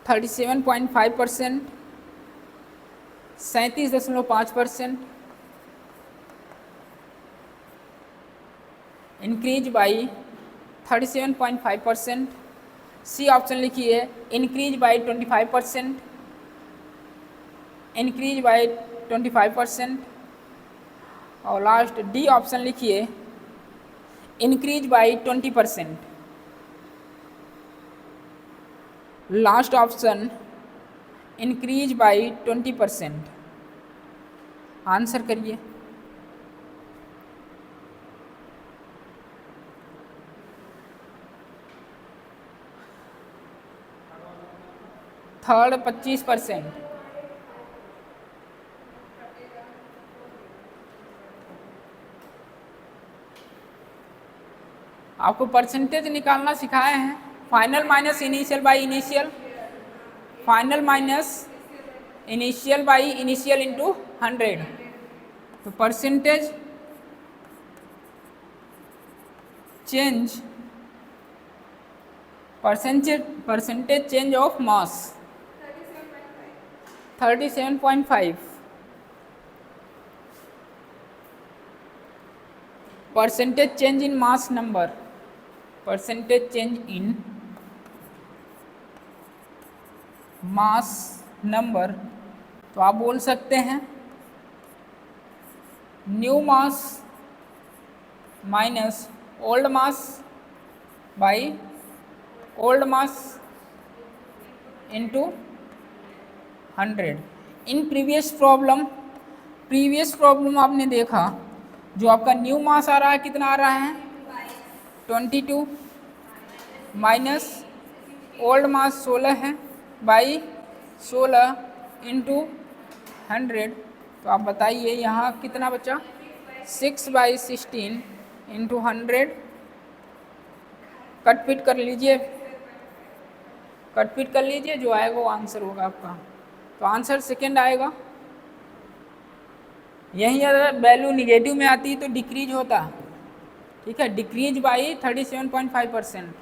37.5%, 37.5%। Increase by 37.5%। C option लिखिए increase by 25%, increase by 25%। और last D option लिखिए increase by 20%। Last option increase by 20%। Answer करिए। Third 25%। आपको percentage निकालना सिखाए हैं, final minus initial by initial, final minus initial by initial into 100। तो percentage change, percentage change of mass 37.5, percentage change in mass number, percentage change in mass number. तो आप बोल सकते हैं new mass minus old mass by old mass into 100। In previous problem आपने देखा, जो आपका न्यू मास आ रहा है कितना आ रहा है 22 माइनस ओल्ड मास 16 है बाई 16 इंटू 100। तो आप बताइए यहाँ कितना बचा 6/16 इंटू 100। कट पिट कर लीजिए, कट पिट कर लीजिए, जो आएगा वो आंसर होगा आपका। तो आंसर सेकेंड आएगा। यहीं अगर वैल्यू निगेटिव में आती तो डिक्रीज होता, ठीक है, डिक्रीज बाई 37.5%।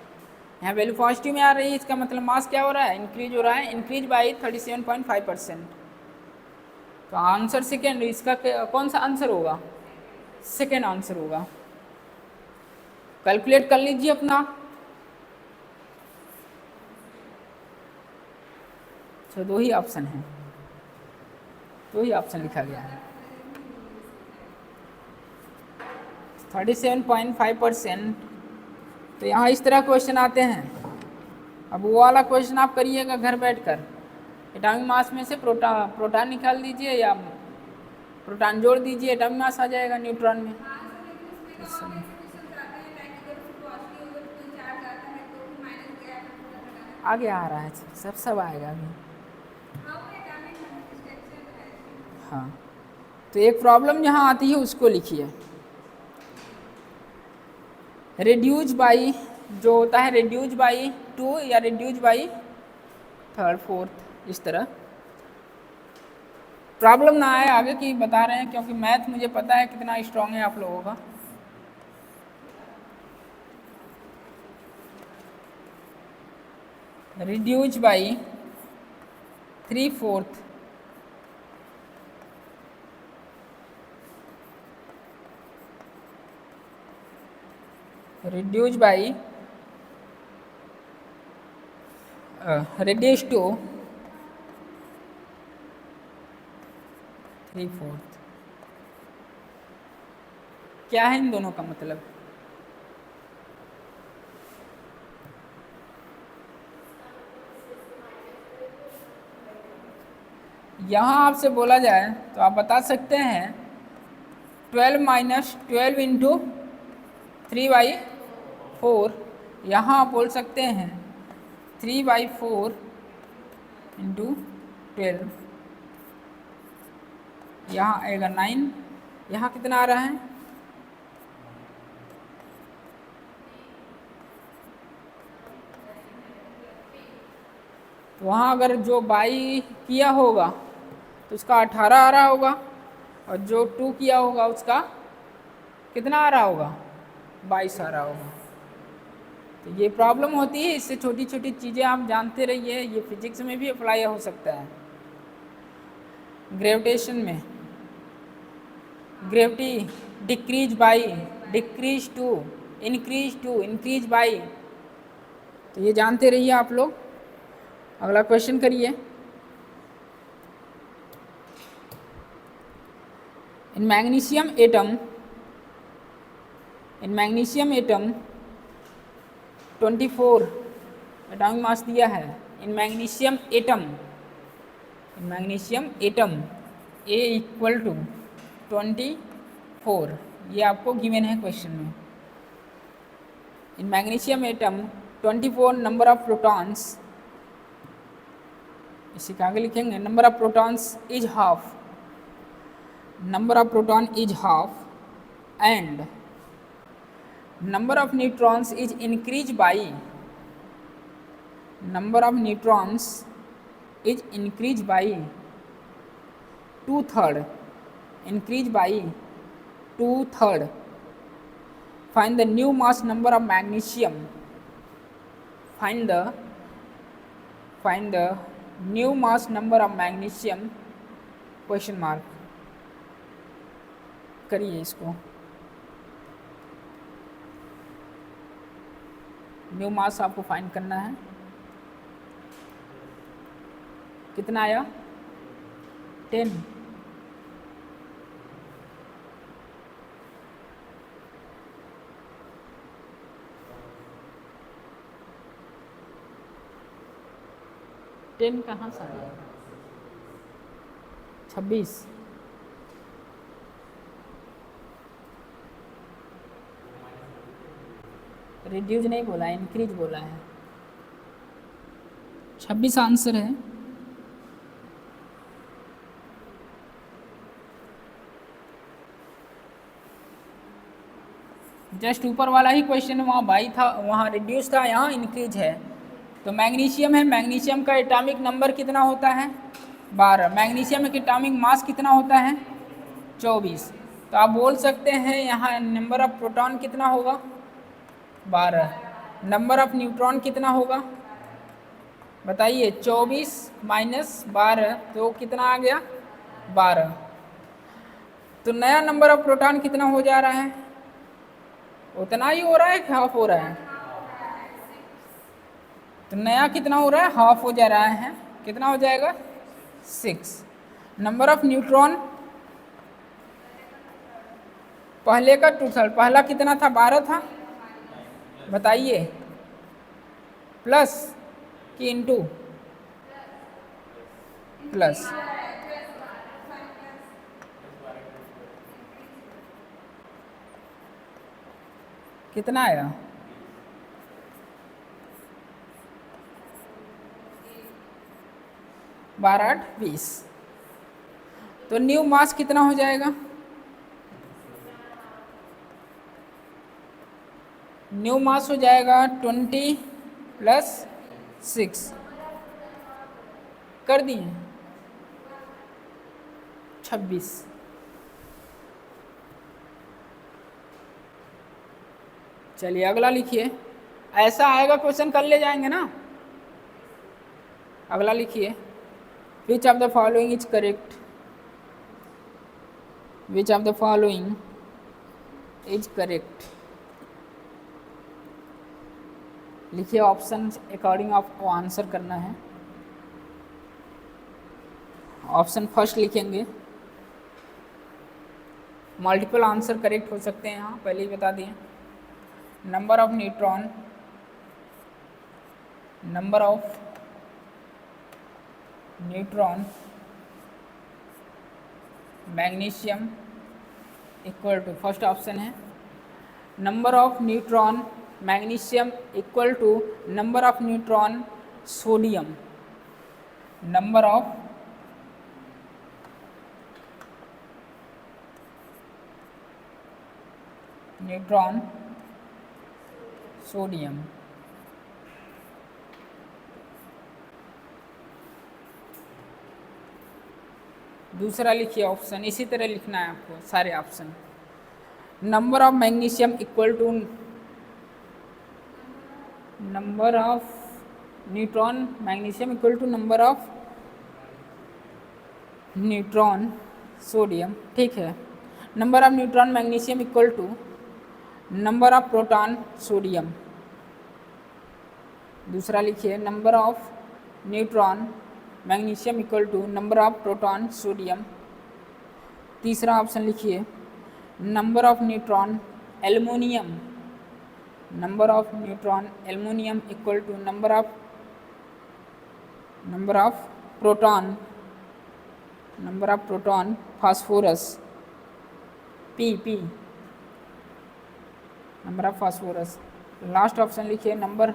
यहाँ वैल्यू पॉजिटिव में आ रही है, इसका मतलब मास क्या हो रहा है, इंक्रीज हो रहा है, इंक्रीज बाई 37.5%। तो आंसर सेकेंड, इसका कौन सा आंसर होगा, सेकेंड आंसर होगा। कैलकुलेट कर लीजिए अपना। तो दो ही ऑप्शन है, दो ही ऑप्शन लिखा गया है। 37.5%। तो यहाँ इस तरह क्वेश्चन आते हैं। अब वो वाला क्वेश्चन आप करिएगा घर बैठकर, एटॉमिक मास में से प्रोटॉन निकाल दीजिए या प्रोटॉन जोड़ दीजिए, एटॉमिक मास आ जाएगा न्यूट्रॉन में। आगे आ रहा है, सब आएगा अभी। हाँ, तो एक प्रॉब्लम जहाँ आती है उसको लिखिए। रिड्यूज बाई, जो होता है रिड्यूज बाई 2 या रिड्यूज बाई 3rd 4th, इस तरह प्रॉब्लम ना आए आगे की बता रहे हैं, क्योंकि मैथ मुझे पता है कितना स्ट्रांग है आप लोगों का। Reduce by 3/4, reduce by reduce to 3/4। क्या है इन दोनों का मतलब, यहाँ आपसे बोला जाए तो आप बता सकते हैं 12 माइनस 12 इंटू 3/4। यहाँ आप बोल सकते हैं 3/4 इंटू 12, यहाँ आएगा 9। यहाँ कितना आ रहा है, तो वहाँ अगर जो बाई किया होगा तो उसका 18 आ रहा होगा, और जो 2 किया होगा उसका कितना आ रहा होगा 22 आ रहा होगा। तो ये प्रॉब्लम होती है, इससे छोटी छोटी चीज़ें आप जानते रहिए, ये फिजिक्स में भी अप्लाई हो सकता है। ग्रेविटेशन में gravity decrease by, decrease to, increase by, तो ये जानते रहिए आप लोग। अगला क्वेश्चन करिए। In magnesium atom 24 atomic mass दिया है। In magnesium atom A equal to 24, ये आपको गिवन है क्वेश्चन में। In magnesium atom 24 number of protons इसी के आगे लिखेंगे number of protons is half, number of proton is half and number of neutrons is increased by, number of neutrons is increased by 2/3, increased by 2/3. Find the new mass number of magnesium, find the new mass number of magnesium question mark. करिए इसको, new मास आपको find करना है। कितना आया? 10। Ten कहाँ से आया? 26। रिड्यूज नहीं बोला है, इंक्रीज बोला है। 26 आंसर है। जस्ट ऊपर वाला ही क्वेश्चन वहाँ बाई था, वहाँ रिड्यूस था, यहाँ इंक्रीज है। तो मैग्नीशियम है, मैग्नीशियम का एटॉमिक नंबर कितना होता है? 12। मैग्नीशियम का एटॉमिक मास कितना होता है? 24। तो आप बोल सकते हैं यहाँ नंबर ऑफ प्रोटॉन कितना होगा? 12। नंबर ऑफ न्यूट्रॉन कितना होगा बताइए? 24 माइनस 12 तो कितना आ गया? 12। तो नया नंबर ऑफ प्रोटॉन कितना हो जा रहा है? उतना ही हो रहा है कि हाफ हो रहा है? तो नया कितना हो रहा है? हाफ हो जा रहा है। कितना हो जाएगा? 6। नंबर ऑफ न्यूट्रॉन पहले का 2/3, पहला कितना था? 12 था। बताइए प्लस कि इनटू? प्लस। कितना आया? 12 8 20। तो न्यू मास कितना हो जाएगा? न्यू मास हो जाएगा 20 प्लस 6 कर दिए 26। चलिए अगला लिखिए। ऐसा आएगा क्वेश्चन, कर ले जाएंगे ना। अगला लिखिए। Which of the following is correct? Which of the following is correct? लिखिए ऑप्शन अकॉर्डिंग आपको आंसर करना है। ऑप्शन फर्स्ट लिखेंगे। मल्टीपल आंसर करेक्ट हो सकते हैं यहाँ, पहले ही बता दिए। Number of neutron, number of neutron magnesium equal to, first option है number of neutron magnesium equal to number of neutron sodium, number of neutron sodium. दूसरा लिखिए ऑप्शन, इसी तरह लिखना है आपको सारे option. Number of magnesium equal to number of neutron magnesium equal to number of neutron sodium, ठीक है। Number of neutron magnesium equal to number of proton sodium. दूसरा लिखिए number of neutron magnesium equal to number of proton sodium. तीसरा option लिखिए number of neutron aluminium, number of neutron aluminium equal to number of proton phosphorus P number of phosphorus. Last option लिखिए number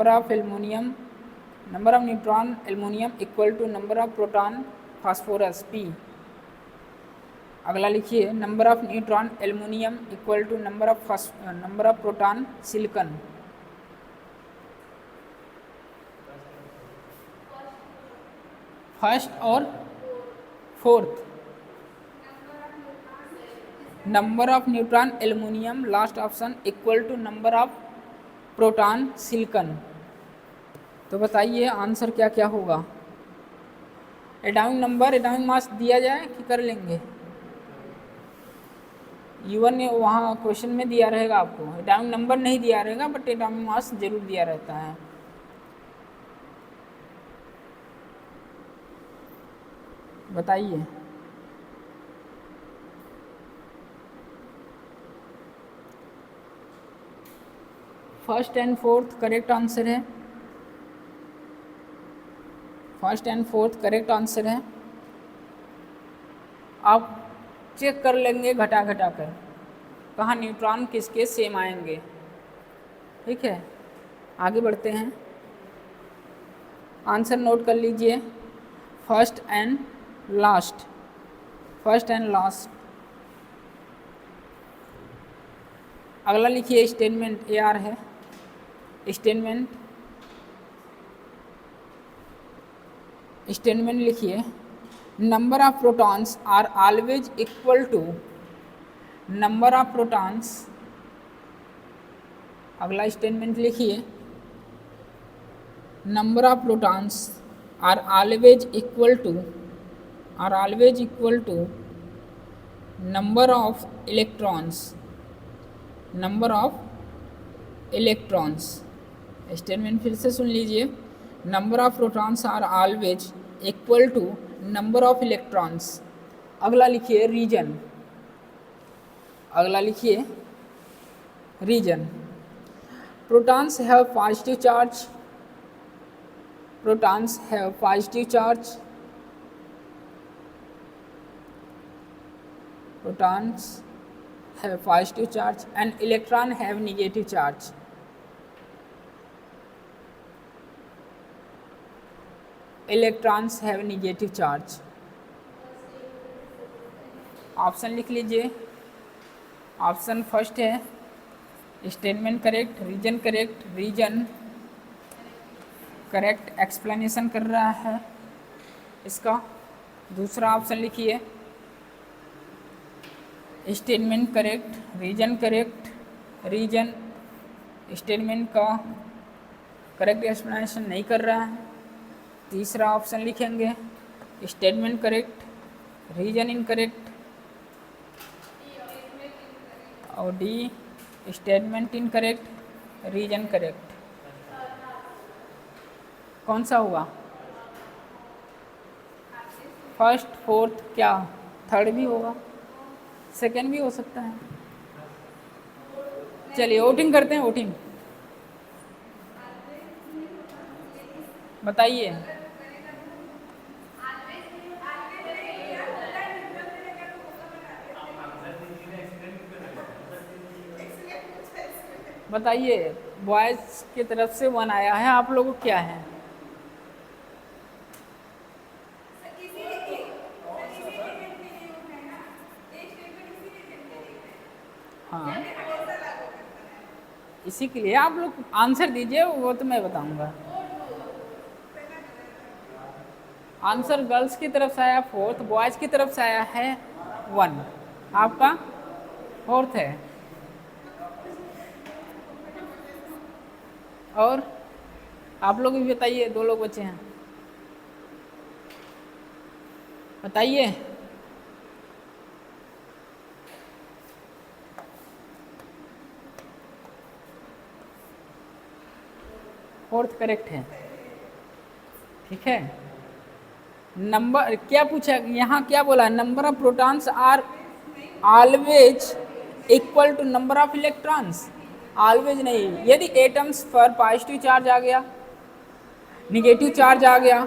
of aluminium number of neutron aluminium equal to number of proton phosphorus P। अगला लिखिए number of neutron aluminium equal to number of proton silicon. First और fourth. Number of neutron aluminium last option equal to number of proton silicon. तो बताइए answer क्या क्या होगा। Atomic number atomic mass दिया जाए कि कर लेंगे। U1 ने वहाँ क्वेश्चन में दिया रहेगा आपको, एटॉमिक नंबर नहीं दिया रहेगा बट एटॉमिक मास जरूर दिया रहता है। बताइए first and fourth correct answer है। First and fourth correct answer है। आप चेक कर लेंगे घटा घटा कर कहाँ न्यूट्रॉन किसके सेम आएंगे। ठीक है, आगे बढ़ते हैं। आंसर नोट कर लीजिए। First and last, first and last. अगला लिखिए स्टेटमेंट AR है। स्टेटमेंट लिखिए number of protons are always equal to number of protons. अगला स्टेटमेंट लिखिए number of protons are always equal to number of electrons. Statement फिर से सुन लीजिए। Number of protons are always equal to number of electrons. अगला लिखिए reason. Protons have positive charge. Protons have positive charge and electron have negative charge. Electrons have negative charge. Option लिख लीजिए। Option first है statement correct, reason correct, reason correct explanation कर रहा है इसका। दूसरा ऑप्शन लिखिए statement correct, reason correct, reason statement का करेक्ट एक्सप्लेनेशन नहीं कर रहा है। तीसरा ऑप्शन लिखेंगे स्टेटमेंट करेक्ट, रीजन इनकरेक्ट, और D statement incorrect, reason correct. कौन सा हुआ? फर्स्ट, फोर्थ, क्या थर्ड भी होगा, सेकेंड भी हो सकता है। चलिए वोटिंग करते हैं। वोटिंग बताइए। बताइए बॉयज की तरफ से 1 आया है, आप लोगों को क्या है? हाँ, इसी के लिए आप लोग आंसर दीजिए, वो तो मैं बताऊंगा। आंसर गर्ल्स की तरफ से आया 4th, बॉयज की तरफ से आया है 1, आपका 4th है। और आप लोग भी बताइए, 2 लोग बचे हैं, बताइए। फोर्थ करेक्ट है, ठीक है। नंबर क्या पूछा यहाँ, क्या बोला? Number of protons are always equal to number of electrons. Always नहीं, यदि एटम्स पर पॉजिटिव चार्ज आ गया, निगेटिव चार्ज आ गया,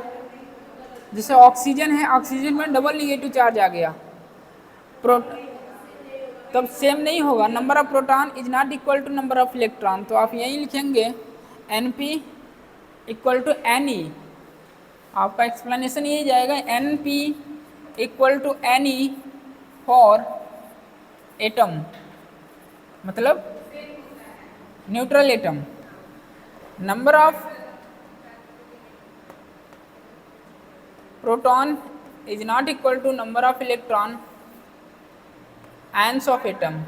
जैसे ऑक्सीजन है, ऑक्सीजन में डबल निगेटिव चार्ज आ गया, तब सेम नहीं होगा। Number of proton is not equal to number of electron. तो आप यही लिखेंगे NP equal to N E, आपका एक्सप्लेनेशन यही जाएगा N P equal to N E for atom, मतलब neutral atom. Number of proton is not equal to number of electron ions of atom.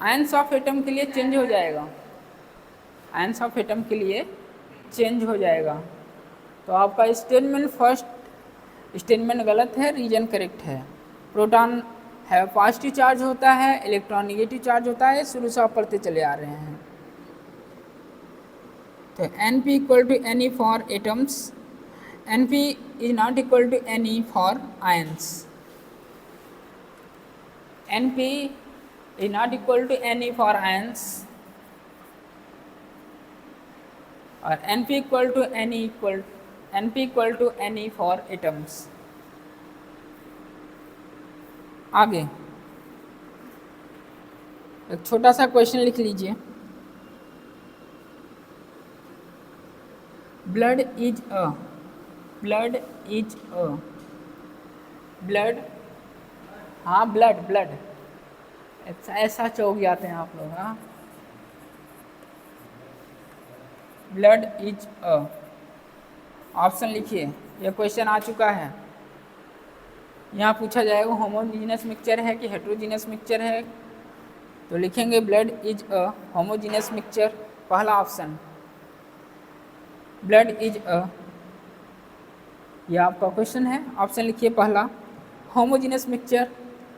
Ions of atom के लिए change हो जाएगा, ions of atom के लिए change हो जाएगा। तो आपका स्टेटमेंट फर्स्ट स्टेटमेंट गलत है, रीजन करेक्ट है। प्रोटॉन है पॉजिटिव चार्ज होता है, इलेक्ट्रॉन निगेटिव चार्ज होता है, शुरू से आप पढ़ते चले आ रहे हैं। तो N P equal to N E for atoms, N P is not equal to N E for ions, N P is not equal to N E for ions, और N P equal to N E equal to N E for atoms. आगे एक छोटा सा question लिख लीजिए। Blood is a blood, हाँ blood ऐसा चौक जाते हैं आप लोग। हाँ, ब्लड इज अ, ऑप्शन लिखिए। यह क्वेश्चन आ चुका है। यहाँ पूछा जाएगा होमोजीनस मिक्सचर है कि हेट्रोजीनस मिक्सचर है, तो लिखेंगे blood is a homogeneous mixture, पहला ऑप्शन ब्लड इज अ, यह आपका क्वेश्चन है। ऑप्शन लिखिए पहला होमोजीनस मिक्सचर,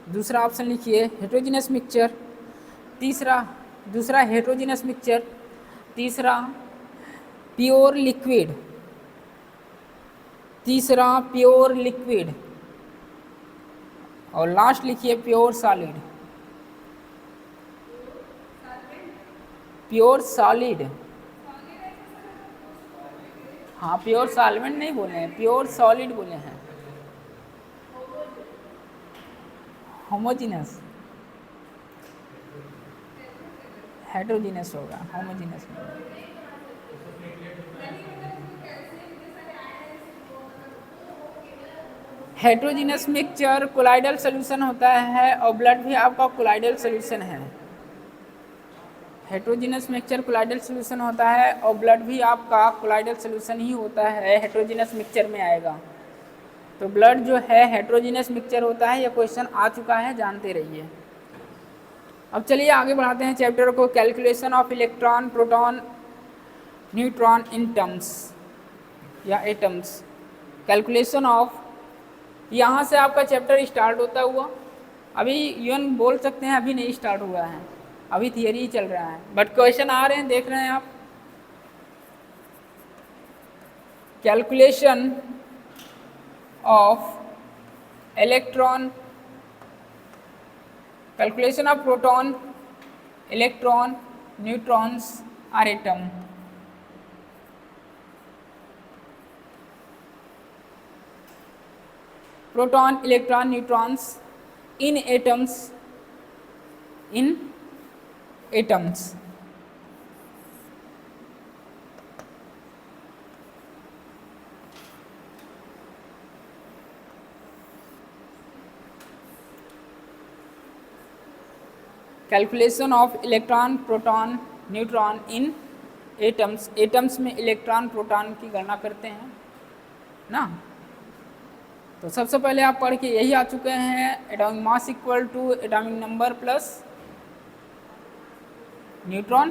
दूसरा ऑप्शन लिखिए हेट्रोजीनस मिक्सचर, दूसरा हेट्रोजीनस मिक्सचर, तीसरा प्योर लिक्विड, और लास्ट लिखिए प्योर सॉलिड। हाँ, प्योर सॉल्वेंट नहीं बोले हैं, प्योर सॉलिड बोले हैं। होमोजीनस, हेट्रोजीनस होगा, होमोजीनस में। हेट्रोजीनस मिक्सचर कोलाइडल सोल्यूशन होता है, और ब्लड भी आपका कोलाइडल सोल्यूशन है। हेट्रोजीनस मिक्सचर कोलाइडल सोल्यूशन होता है, और ब्लड भी आपका कोलाइडल सोल्यूशन ही होता है, हेट्रोजीनस मिक्सचर में आएगा। तो ब्लड जो है हेट्रोजीनस मिक्सचर होता है। यह क्वेश्चन आ चुका है, जानते रहिए। अब चलिए आगे बढ़ाते हैं चैप्टर को। Calculation of electron, proton, neutron in terms या एटम्स। कैलकुलेशन ऑफ, यहाँ से आपका चैप्टर स्टार्ट होता हुआ, अभी यून बोल सकते हैं अभी नहीं स्टार्ट हुआ है, अभी थियरी ही चल रहा है, बट क्वेश्चन आ रहे हैं, देख रहे हैं आप। Calculation of electron, calculation of proton, electron, neutrons are atom. Proton, electron, neutrons in atoms, calculation of electron, proton, neutron in atoms. Atoms में इलेक्ट्रॉन प्रोटॉन की गणना करते हैं ना। तो सबसे पहले आप पढ़ के यही आ चुके हैं, atomic mass equal to atomic number plus neutron.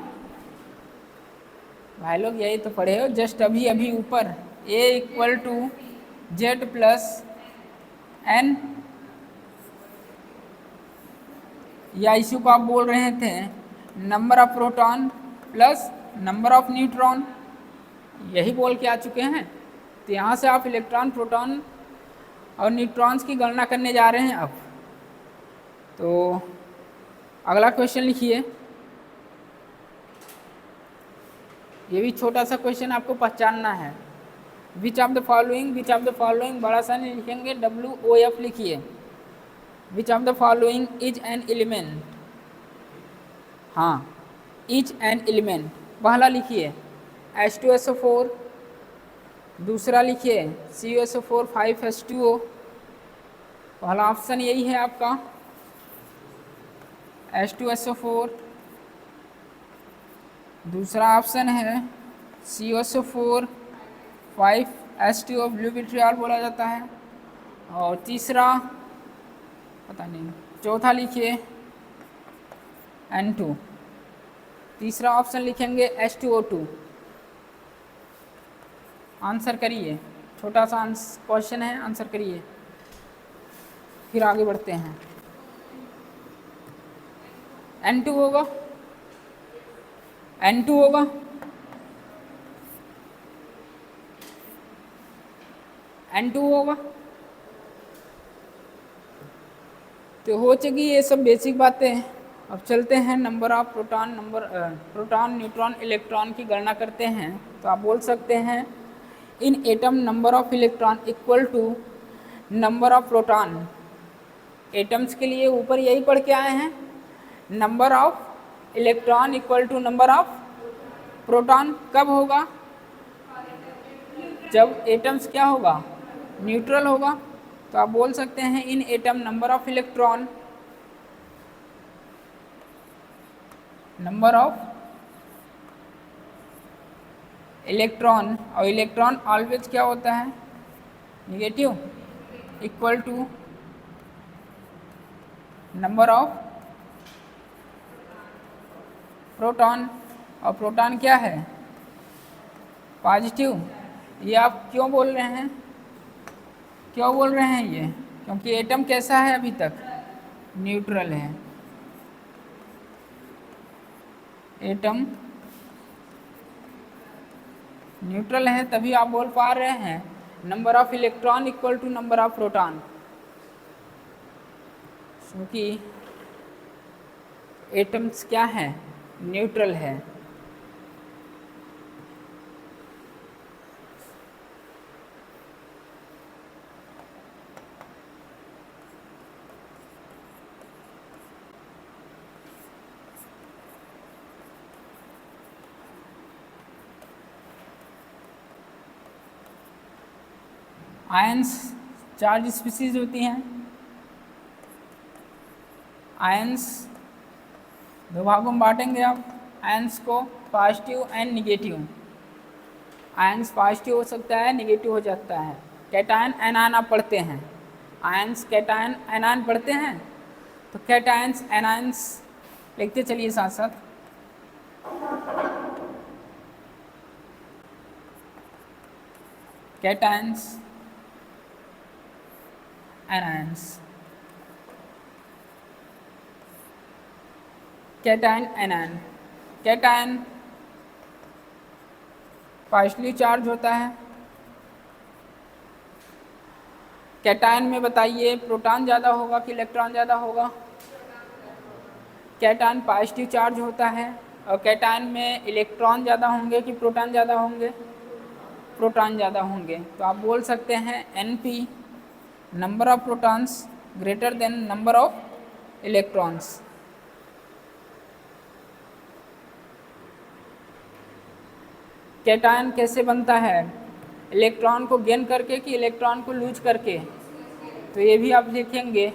भाई लोग यही तो पढ़े हो जस्ट अभी ऊपर, A equal to Z plus N, या इसी को आप बोल रहे थे number of proton plus number of neutron, यही बोल के आ चुके हैं। तो यहाँ से आप इलेक्ट्रॉन, प्रोटॉन और न्यूट्रॉन्स की गणना करने जा रहे हैं अब। तो अगला क्वेश्चन लिखिए। ये भी छोटा सा क्वेश्चन आपको पहचानना है। विच ऑफ द फॉलोइंग बड़ा सा नहीं लिखेंगे, WOF लिखिए। Which of the following is an element, हाँ इज एन एलिमेंट, पहला लिखिए H2SO4, दूसरा लिखिए CuSO4 5H2O। पहला ऑप्शन यही है आपका H2SO4, दूसरा ऑप्शन है CuSO4 5H2O, ब्लू विट्रियल बोला जाता है। और तीसरा पता नहीं, चौथा लिखिए N2, तीसरा ऑप्शन लिखेंगे H2O2। आंसर करिए, छोटा सा क्वेश्चन है, आंसर करिए, फिर आगे बढ़ते हैं। N2 होगा, N2 होगा, N2 होगा। तो हो चुकी ये सब बेसिक बातें। अब चलते हैं number of proton neutron electron की गणना करते हैं। तो आप बोल सकते हैं in atom number of electron equal to number of proton. Atoms के लिए ऊपर यही पढ़ के आए हैं, number of electron equal to number of proton. कब होगा? जब एटम्स क्या होगा? न्यूट्रल होगा। तो आप बोल सकते हैं in atom number of electron, number of electron, और इलेक्ट्रॉन ऑलवेज क्या होता है? Negative, equal to number of proton, और प्रोटॉन क्या है? पॉजिटिव। ये आप क्यों बोल रहे हैं? क्यों बोल रहे हैं ये? क्योंकि एटम कैसा है अभी तक? न्यूट्रल है। एटम न्यूट्रल है, तभी आप बोल पा रहे हैं number of electron equal to number of proton, क्योंकि एटम्स क्या है? न्यूट्रल है। आयंस चार्ज स्पीसीज होती हैं। आयंस दो भागों में बांटेंगे आप आयंस को, positive and negative. Ions positive हो सकता है, निगेटिव हो जाता है। कैटायन एनायन आप पढ़ते हैं, आयंस कैटायन एनायन पढ़ते हैं, तो कैटायंस एनायंस लिखते चलिए साथ साथ। Cations anions, cation anion. Cation partially charge होता है। कैटायन में बताइए प्रोटॉन ज़्यादा होगा कि इलेक्ट्रॉन ज़्यादा होगा? कैटायन पॉजिटिव चार्ज होता है, और कैटायन में इलेक्ट्रॉन ज़्यादा होंगे कि प्रोटॉन ज़्यादा होंगे? प्रोटॉन ज़्यादा होंगे। तो आप बोल सकते हैं NP, number of protons greater than number of electrons. Cation कैसे बनता है? इलेक्ट्रॉन को गेन करके कि इलेक्ट्रॉन को लूज करके? तो ये भी आप लिखेंगे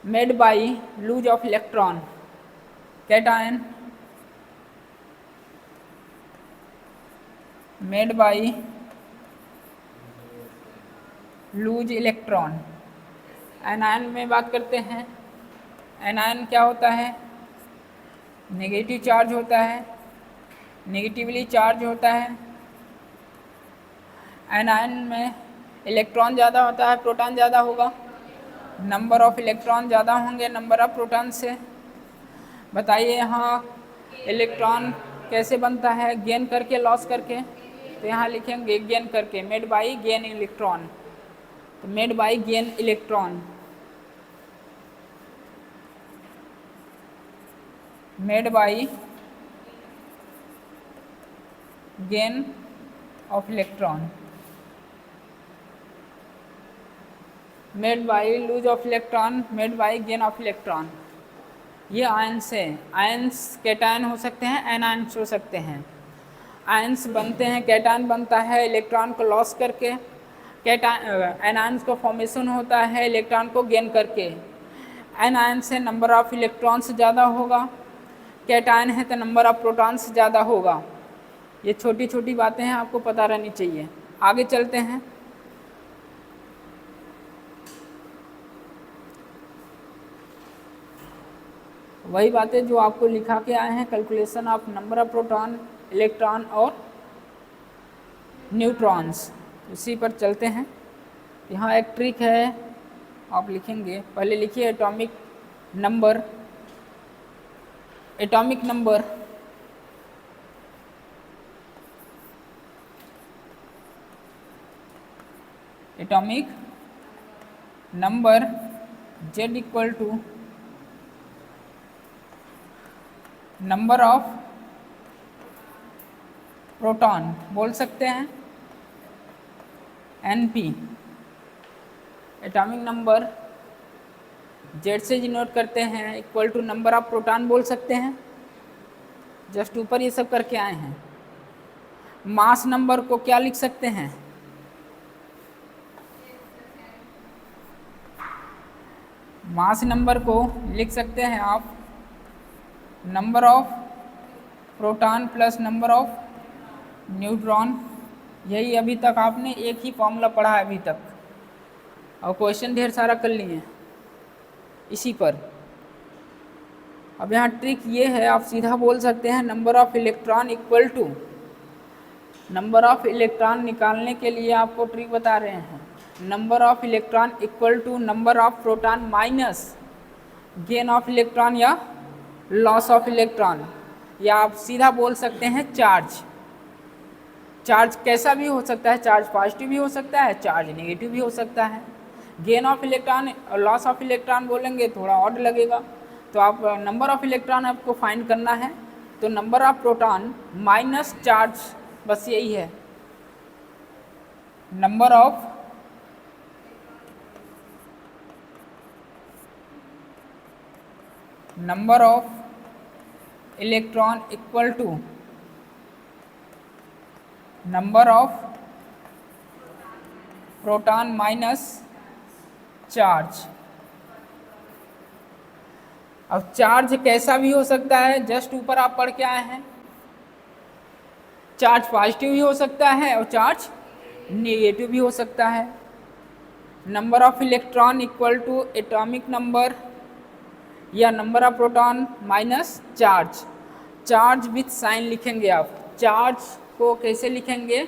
made by lose of electron. Cation made by lose electron. Anion में बात करते हैं। एनायन क्या होता है? नेगेटिव चार्ज होता है, नेगेटिवली चार्ज होता है। एनायन में इलेक्ट्रॉन ज़्यादा होता है, प्रोटॉन ज़्यादा होगा? नंबर ऑफ इलेक्ट्रॉन ज़्यादा होंगे नंबर ऑफ प्रोटॉन से। बताइए यहाँ इलेक्ट्रॉन कैसे बनता है? गेन करके, लॉस करके? तो यहाँ लिखेंगे गेन करके, मेड बाई गेन इलेक्ट्रॉन। तो made by gain electron, made by gain of electron, made by lose of electron, made by gain of electron. ये आयंस है। आयंस कैटायन हो सकते हैं, एनायंस हो सकते हैं। आयंस बनते हैं, कैटायन बनता है इलेक्ट्रॉन को लॉस करके, एनायंस का फॉर्मेशन होता है इलेक्ट्रॉन को गेन करके। एनायन से नंबर ऑफ इलेक्ट्रॉन्स ज़्यादा होगा, कैटायन है तो नंबर ऑफ प्रोटॉन्स ज़्यादा होगा। ये छोटी छोटी बातें हैं, आपको पता रहनी चाहिए। आगे चलते हैं। वही बातें जो आपको लिखा के आए हैं, calculation of number of proton, electron और न्यूट्रॉन्स, उसी पर चलते हैं। यहाँ एक ट्रिक है, आप लिखेंगे, पहले लिखिए atomic number. Atomic number atomic number Z equal to number of proton बोल सकते हैं, NP। एटॉमिक नंबर Z से डिनोट करते हैं, equal to number of proton बोल सकते हैं। जस्ट ऊपर ये सब करके आए हैं। मास नंबर को क्या लिख सकते हैं? मास नंबर को लिख सकते हैं आप number of proton plus number of neutron. यही अभी तक आपने एक ही फॉर्मूला पढ़ा है अभी तक, और क्वेश्चन ढेर सारा कर लिए इसी पर। अब यहाँ ट्रिक ये है, आप सीधा बोल सकते हैं number of electron equal to, number of electron निकालने के लिए आपको ट्रिक बता रहे हैं, number of electron equal to number of proton minus gain of electron या लॉस ऑफ इलेक्ट्रॉन, या आप सीधा बोल सकते हैं चार्ज। चार्ज कैसा भी हो सकता है, चार्ज पॉजिटिव भी हो सकता है, चार्ज नेगेटिव भी हो सकता है। गेन ऑफ इलेक्ट्रॉन और लॉस ऑफ इलेक्ट्रॉन बोलेंगे थोड़ा ऑड लगेगा। तो आप नंबर ऑफ इलेक्ट्रॉन आपको फाइंड करना है, तो number of proton minus charge, बस यही है। Number of electron equal to number of proton minus charge. अब चार्ज कैसा भी हो सकता है, जस्ट ऊपर आप पढ़ के आए हैं, चार्ज पॉजिटिव भी हो सकता है और चार्ज नेगेटिव भी हो सकता है। Number of electron equal to atomic number या number of proton minus charge. Charge with sign लिखेंगे आप। चार्ज को कैसे लिखेंगे?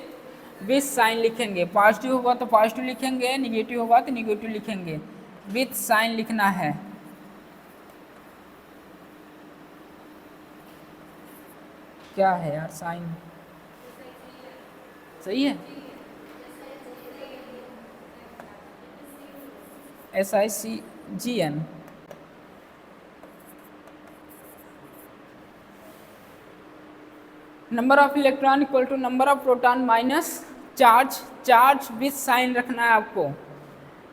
विथ साइन लिखेंगे। पॉजिटिव होगा तो पॉजिटिव लिखेंगे, निगेटिव होगा तो निगेटिव लिखेंगे, विथ साइन लिखना है। क्या है यार साइन? सही है, SICGN। Number of electron equal to number of proton minus charge. Charge with sign रखना है आपको।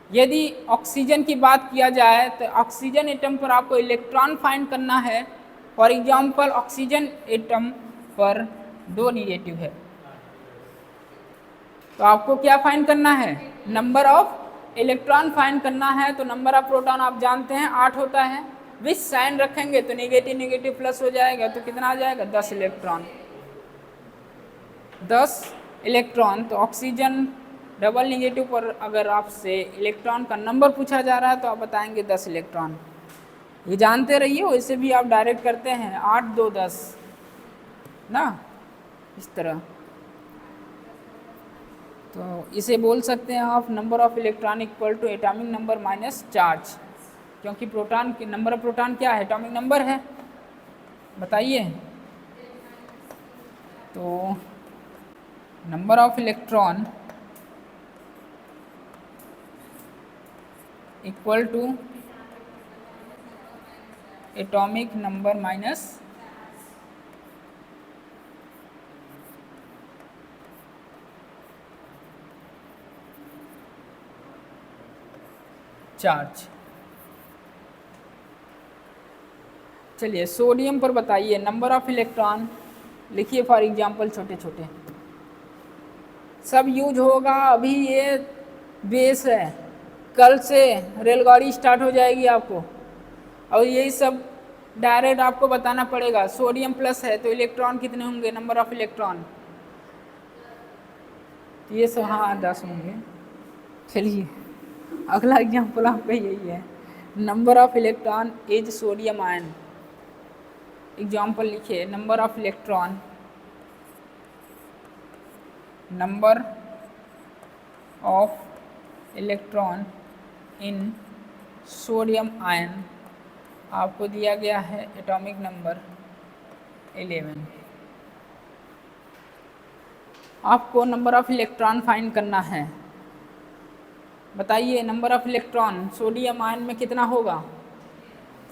यदि ऑक्सीजन की बात किया जाए तो ऑक्सीजन एटम पर आपको इलेक्ट्रॉन फाइंड करना है। फॉर एग्जांपल ऑक्सीजन एटम पर 2 निगेटिव है, तो आपको क्या फाइंड करना है? नंबर ऑफ इलेक्ट्रॉन फाइंड करना है। तो नंबर ऑफ प्रोटॉन आप जानते हैं 8 होता है, विथ साइन रखेंगे तो नेगेटिव नेगेटिव प्लस हो जाएगा, तो कितना आ जाएगा? 10 इलेक्ट्रॉन। 10 इलेक्ट्रॉन। तो ऑक्सीजन डबल निगेटिव पर अगर आपसे इलेक्ट्रॉन का नंबर पूछा जा रहा है तो आप बताएंगे 10 इलेक्ट्रॉन। ये जानते रहिए, वैसे भी आप डायरेक्ट करते हैं 8 2 10 ना, इस तरह। तो इसे बोल सकते हैं आप number of electron equal to atomic number minus charge, क्योंकि प्रोटॉन के नंबर ऑफ प्रोटॉन क्या है? एटॉमिक नंबर है। बताइए। तो number of electron equal to atomic number minus charge. चलिए सोडियम पर बताइए नंबर ऑफ इलेक्ट्रॉन लिखिए फॉर एग्जांपल छोटे छोटे सब यूज होगा। अभी ये बेस है, कल से रेलगाड़ी स्टार्ट हो जाएगी आपको, और यही सब डायरेक्ट आपको बताना पड़ेगा। सोडियम प्लस है तो इलेक्ट्रॉन कितने होंगे, नंबर ऑफ इलेक्ट्रॉन, ये सब हाँ 10 होंगे। चलिए अगला एग्जाम्पल आपका यही है, number of electron is sodium ion. Example लिखिए, number of electron, number of electron in sodium ion आपको दिया गया है एटॉमिक नंबर 11। आपको नंबर ऑफ इलेक्ट्रॉन फाइंड करना है। बताइए number of electron sodium ion में कितना होगा।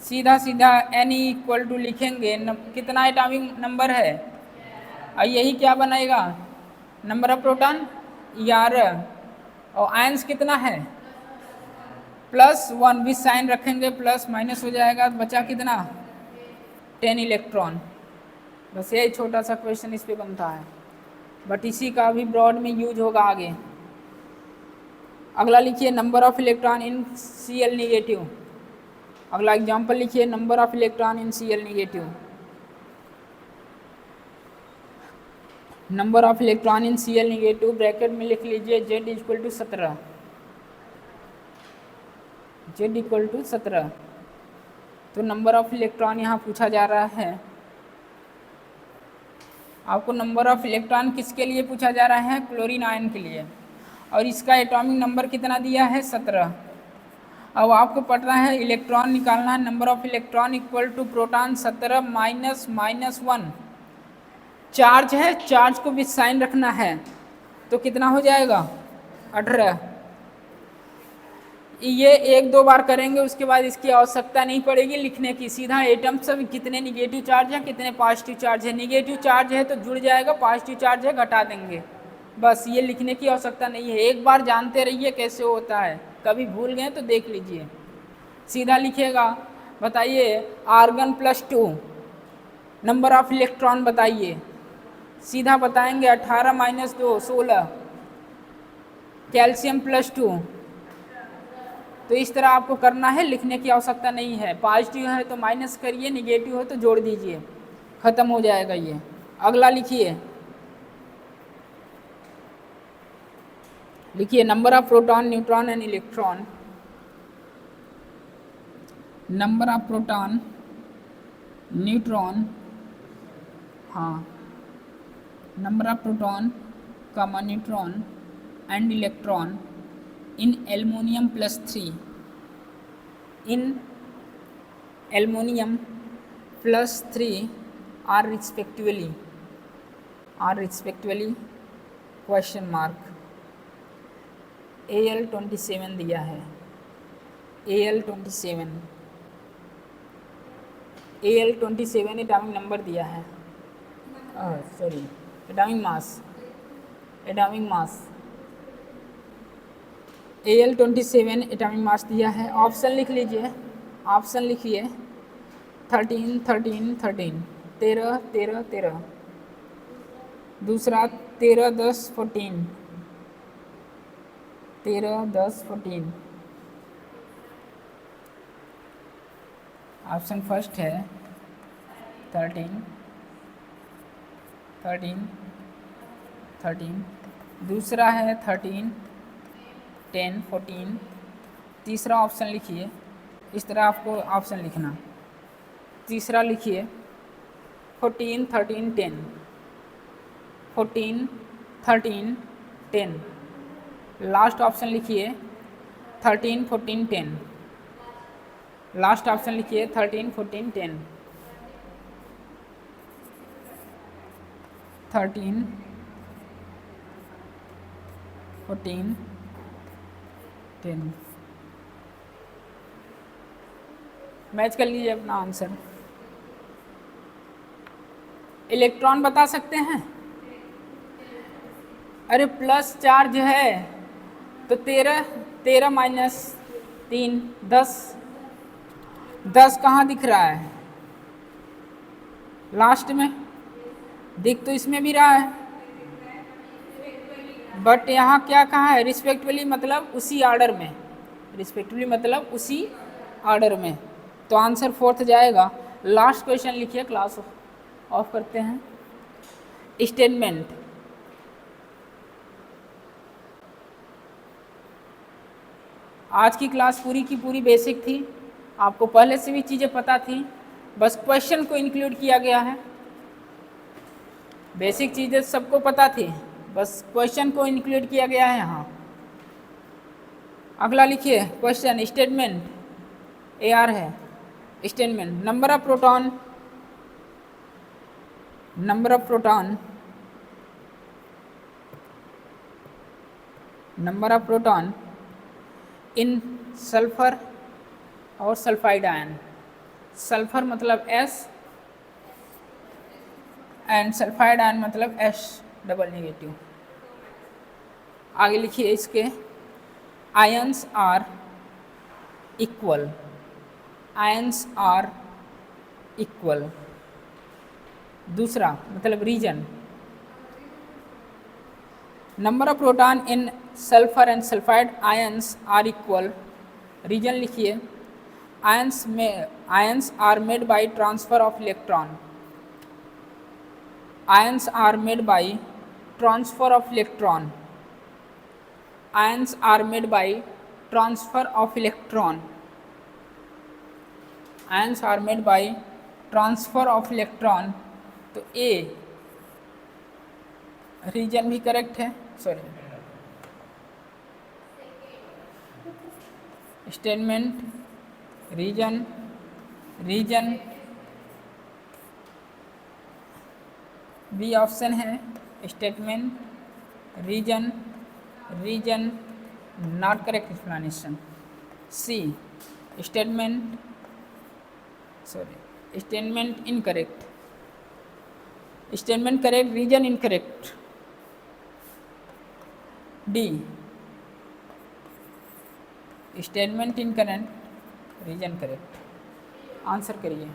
सीधा सीधा n इक्वल टू लिखेंगे, कितना एटॉमिक नंबर है, और यही क्या बनेगा, नंबर ऑफ प्रोटॉन 11, और आयंस कितना है +1, भी साइन रखेंगे, प्लस माइनस हो जाएगा, बचा कितना 10 इलेक्ट्रॉन। बस यही छोटा सा क्वेश्चन इस पे बनता है, बट इसी का भी ब्रॉड में यूज होगा आगे। अगला लिखिए, number of electron in Cl negative. अगला एग्जांपल लिखिए, number of electron in Cl negative. Number of electron in Cl negative bracket में लिख लीजिए Z equal to 17, Z equal to 17। तो नंबर ऑफ इलेक्ट्रॉन यहाँ पूछा जा रहा है आपको। नंबर ऑफ इलेक्ट्रॉन किसके लिए पूछा जा रहा है, क्लोरीन आयन के लिए, और इसका एटॉमिक नंबर कितना दिया है 17। अब आपको पढ़ना है इलेक्ट्रॉन निकालना है, number of electron equal to proton 17 minus 1, charge है, चार्ज को भी साइन रखना है, तो कितना हो जाएगा 18। ये 1-2 बार करेंगे, उसके बाद इसकी आवश्यकता नहीं पड़ेगी लिखने की, सीधा एटम सब कितने निगेटिव चार्ज है कितने पॉजिटिव चार्ज है। निगेटिव चार्ज है तो जुड़ जाएगा, पॉजिटिव चार्ज है घटा देंगे, बस ये लिखने की आवश्यकता नहीं है। एक बार जानते रहिए कैसे होता है, कभी भूल गए तो देख लीजिए, सीधा लिखिएगा। बताइए आर्गन +2, नंबर ऑफ इलेक्ट्रॉन बताइए, सीधा बताएंगे 18 माइनस 2 16। कैल्शियम +2, तो इस तरह आपको करना है, लिखने की आवश्यकता नहीं है। पॉजिटिव है तो माइनस करिए, निगेटिव है तो जोड़ दीजिए, ख़त्म हो जाएगा ये। अगला लिखिए, number of proton neutron and electron. Number of proton neutron, हाँ, number of proton comma neutron and electron in aluminum +3, in aluminum +3 are respectively question mark Al27 दिया है, Al27 एटॉमिक नंबर दिया है, sorry atomic mass Al27 atomic mass दिया है। Option लिख लीजिए, option लिखिए 13 13 13, 13 13 13, दूसरा 13 10 14, 13 10 14। ऑप्शन फर्स्ट है 13 13 13, दूसरा है 13 10 14, तीसरा ऑप्शन लिखिए, इस तरह आपको ऑप्शन लिखना। तीसरा लिखिए 14 13 10, 14 13 10, लास्ट ऑप्शन लिखिए 13 14 10, लास्ट ऑप्शन लिखिए 13 14 10, 13 14 10। मैच कर लीजिए अपना आंसर। इलेक्ट्रॉन बता सकते हैं, अरे प्लस चार्ज है तो 13 माइनस 3 10, 10 कहाँ दिख रहा है लास्ट में, दिख तो इसमें भी रहा है, बट यहाँ क्या कहा है, रिस्पेक्टफुली मतलब उसी ऑर्डर में, रिस्पेक्टफुली मतलब उसी ऑर्डर में। तो आंसर फोर्थ जाएगा। लास्ट क्वेश्चन लिखिए, क्लास ऑफ करते हैं। स्टेटमेंट, आज की क्लास पूरी की पूरी बेसिक थी, आपको पहले से भी चीज़ें पता थी, बस क्वेश्चन को इंक्लूड किया गया है। बेसिक चीज़ें सबको पता थी, बस क्वेश्चन को इंक्लूड किया गया है यहाँ। अगला लिखिए क्वेश्चन, स्टेटमेंट AR है। Statement, number of proton, number of proton, number of proton in sulphur और सल्फाइड आयन। सल्फर मतलब S एंड सल्फाइड आयन मतलब H डबल नेगेटिव। आगे लिखिए इसके, ions are equal, ions are equal. दूसरा मतलब reason, number of proton in sulphur and sulphide ions are equal. Reason लिखिए, ions are made by transfer of electron, ions are made by transfer of electron, ions are made by transfer of electron, ions are made by transfer of electron. तो A reason भी correct है, sorry statement, reason, reason B option है, statement, reason, reason not correct explanation. C statement, sorry statement incorrect, statement correct, reason incorrect. D statement incorrect, reason correct. Answer करिए,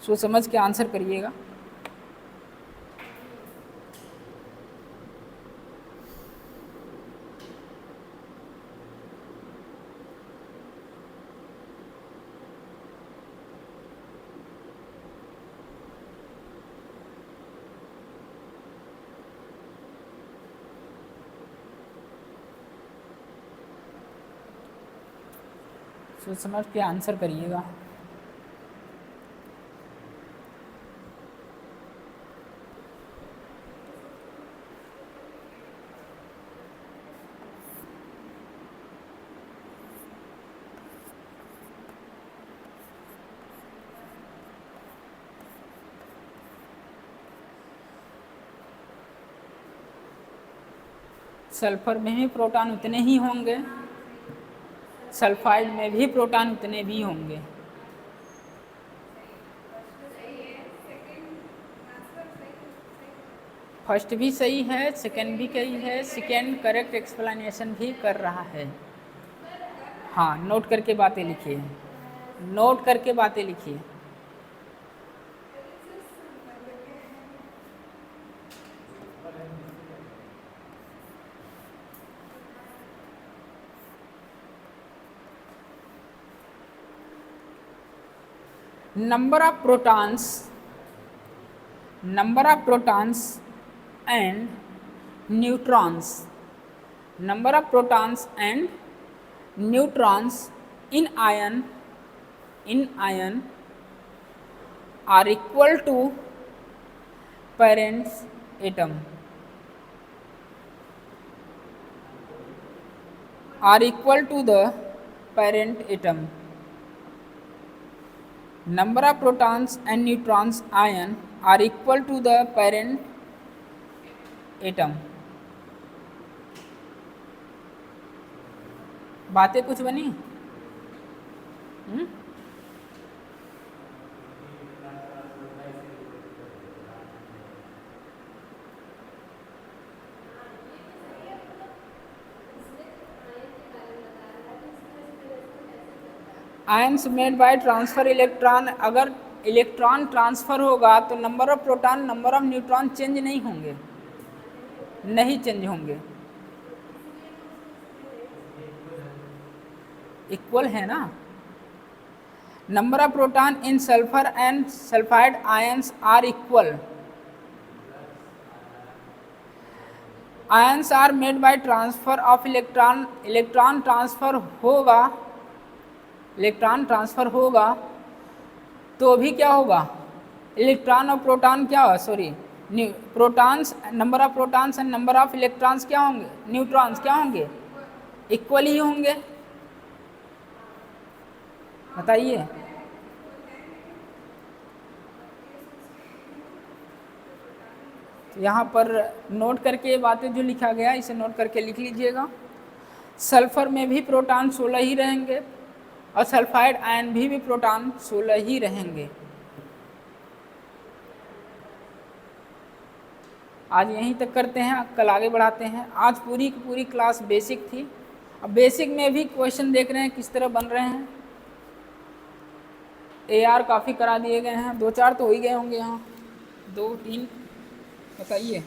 सोच समझ के answer करिएगा। सोच समझ के आंसर करिएगा। सल्फर में भी प्रोटॉन उतने ही होंगे, सल्फाइड में भी प्रोटॉन उतने भी होंगे। फर्स्ट भी सही है, सेकंड भी सही है, सेकंड करेक्ट एक्सप्लेनेशन भी कर रहा है। हाँ, नोट करके बातें लिखिए, नोट करके बातें लिखिए। number of protons, number of protons and neutrons, number of protons and neutrons in ion are equal to parent atom, are equal to the parent atom. Number of protons and neutrons ion are equal to the parent atom. बातें कुछ बनी? Ions made by transfer electron, अगर electron transfer होगा तो number of proton number of neutron change नहीं होंगे, नहीं change होंगे, इक्वल है ना। Number of proton in sulphur and sulphide ions are equal. Ions are made by transfer of electron, electron transfer होगा, इलेक्ट्रॉन ट्रांसफर होगा तो भी क्या होगा, इलेक्ट्रॉन और प्रोटॉन क्या हो, sorry protons, number of protons and number of electrons क्या होंगे, न्यूट्रॉन्स क्या होंगे, इक्वल ही होंगे। बताइए। यहाँ पर नोट करके ये बातें जो लिखा गया इसे नोट करके लिख लीजिएगा। सल्फर में भी प्रोटॉन 16 ही रहेंगे और सल्फाइड आयन भी प्रोटॉन 16 ही रहेंगे। आज यहीं तक करते हैं, कल आगे बढ़ाते हैं। आज पूरी की पूरी क्लास बेसिक थी। अब बेसिक में भी क्वेश्चन देख रहे हैं किस तरह बन रहे हैं। AR काफ़ी करा दिए गए हैं, 2-4 तो हो ही गए होंगे यहाँ, 2-3 बताइए।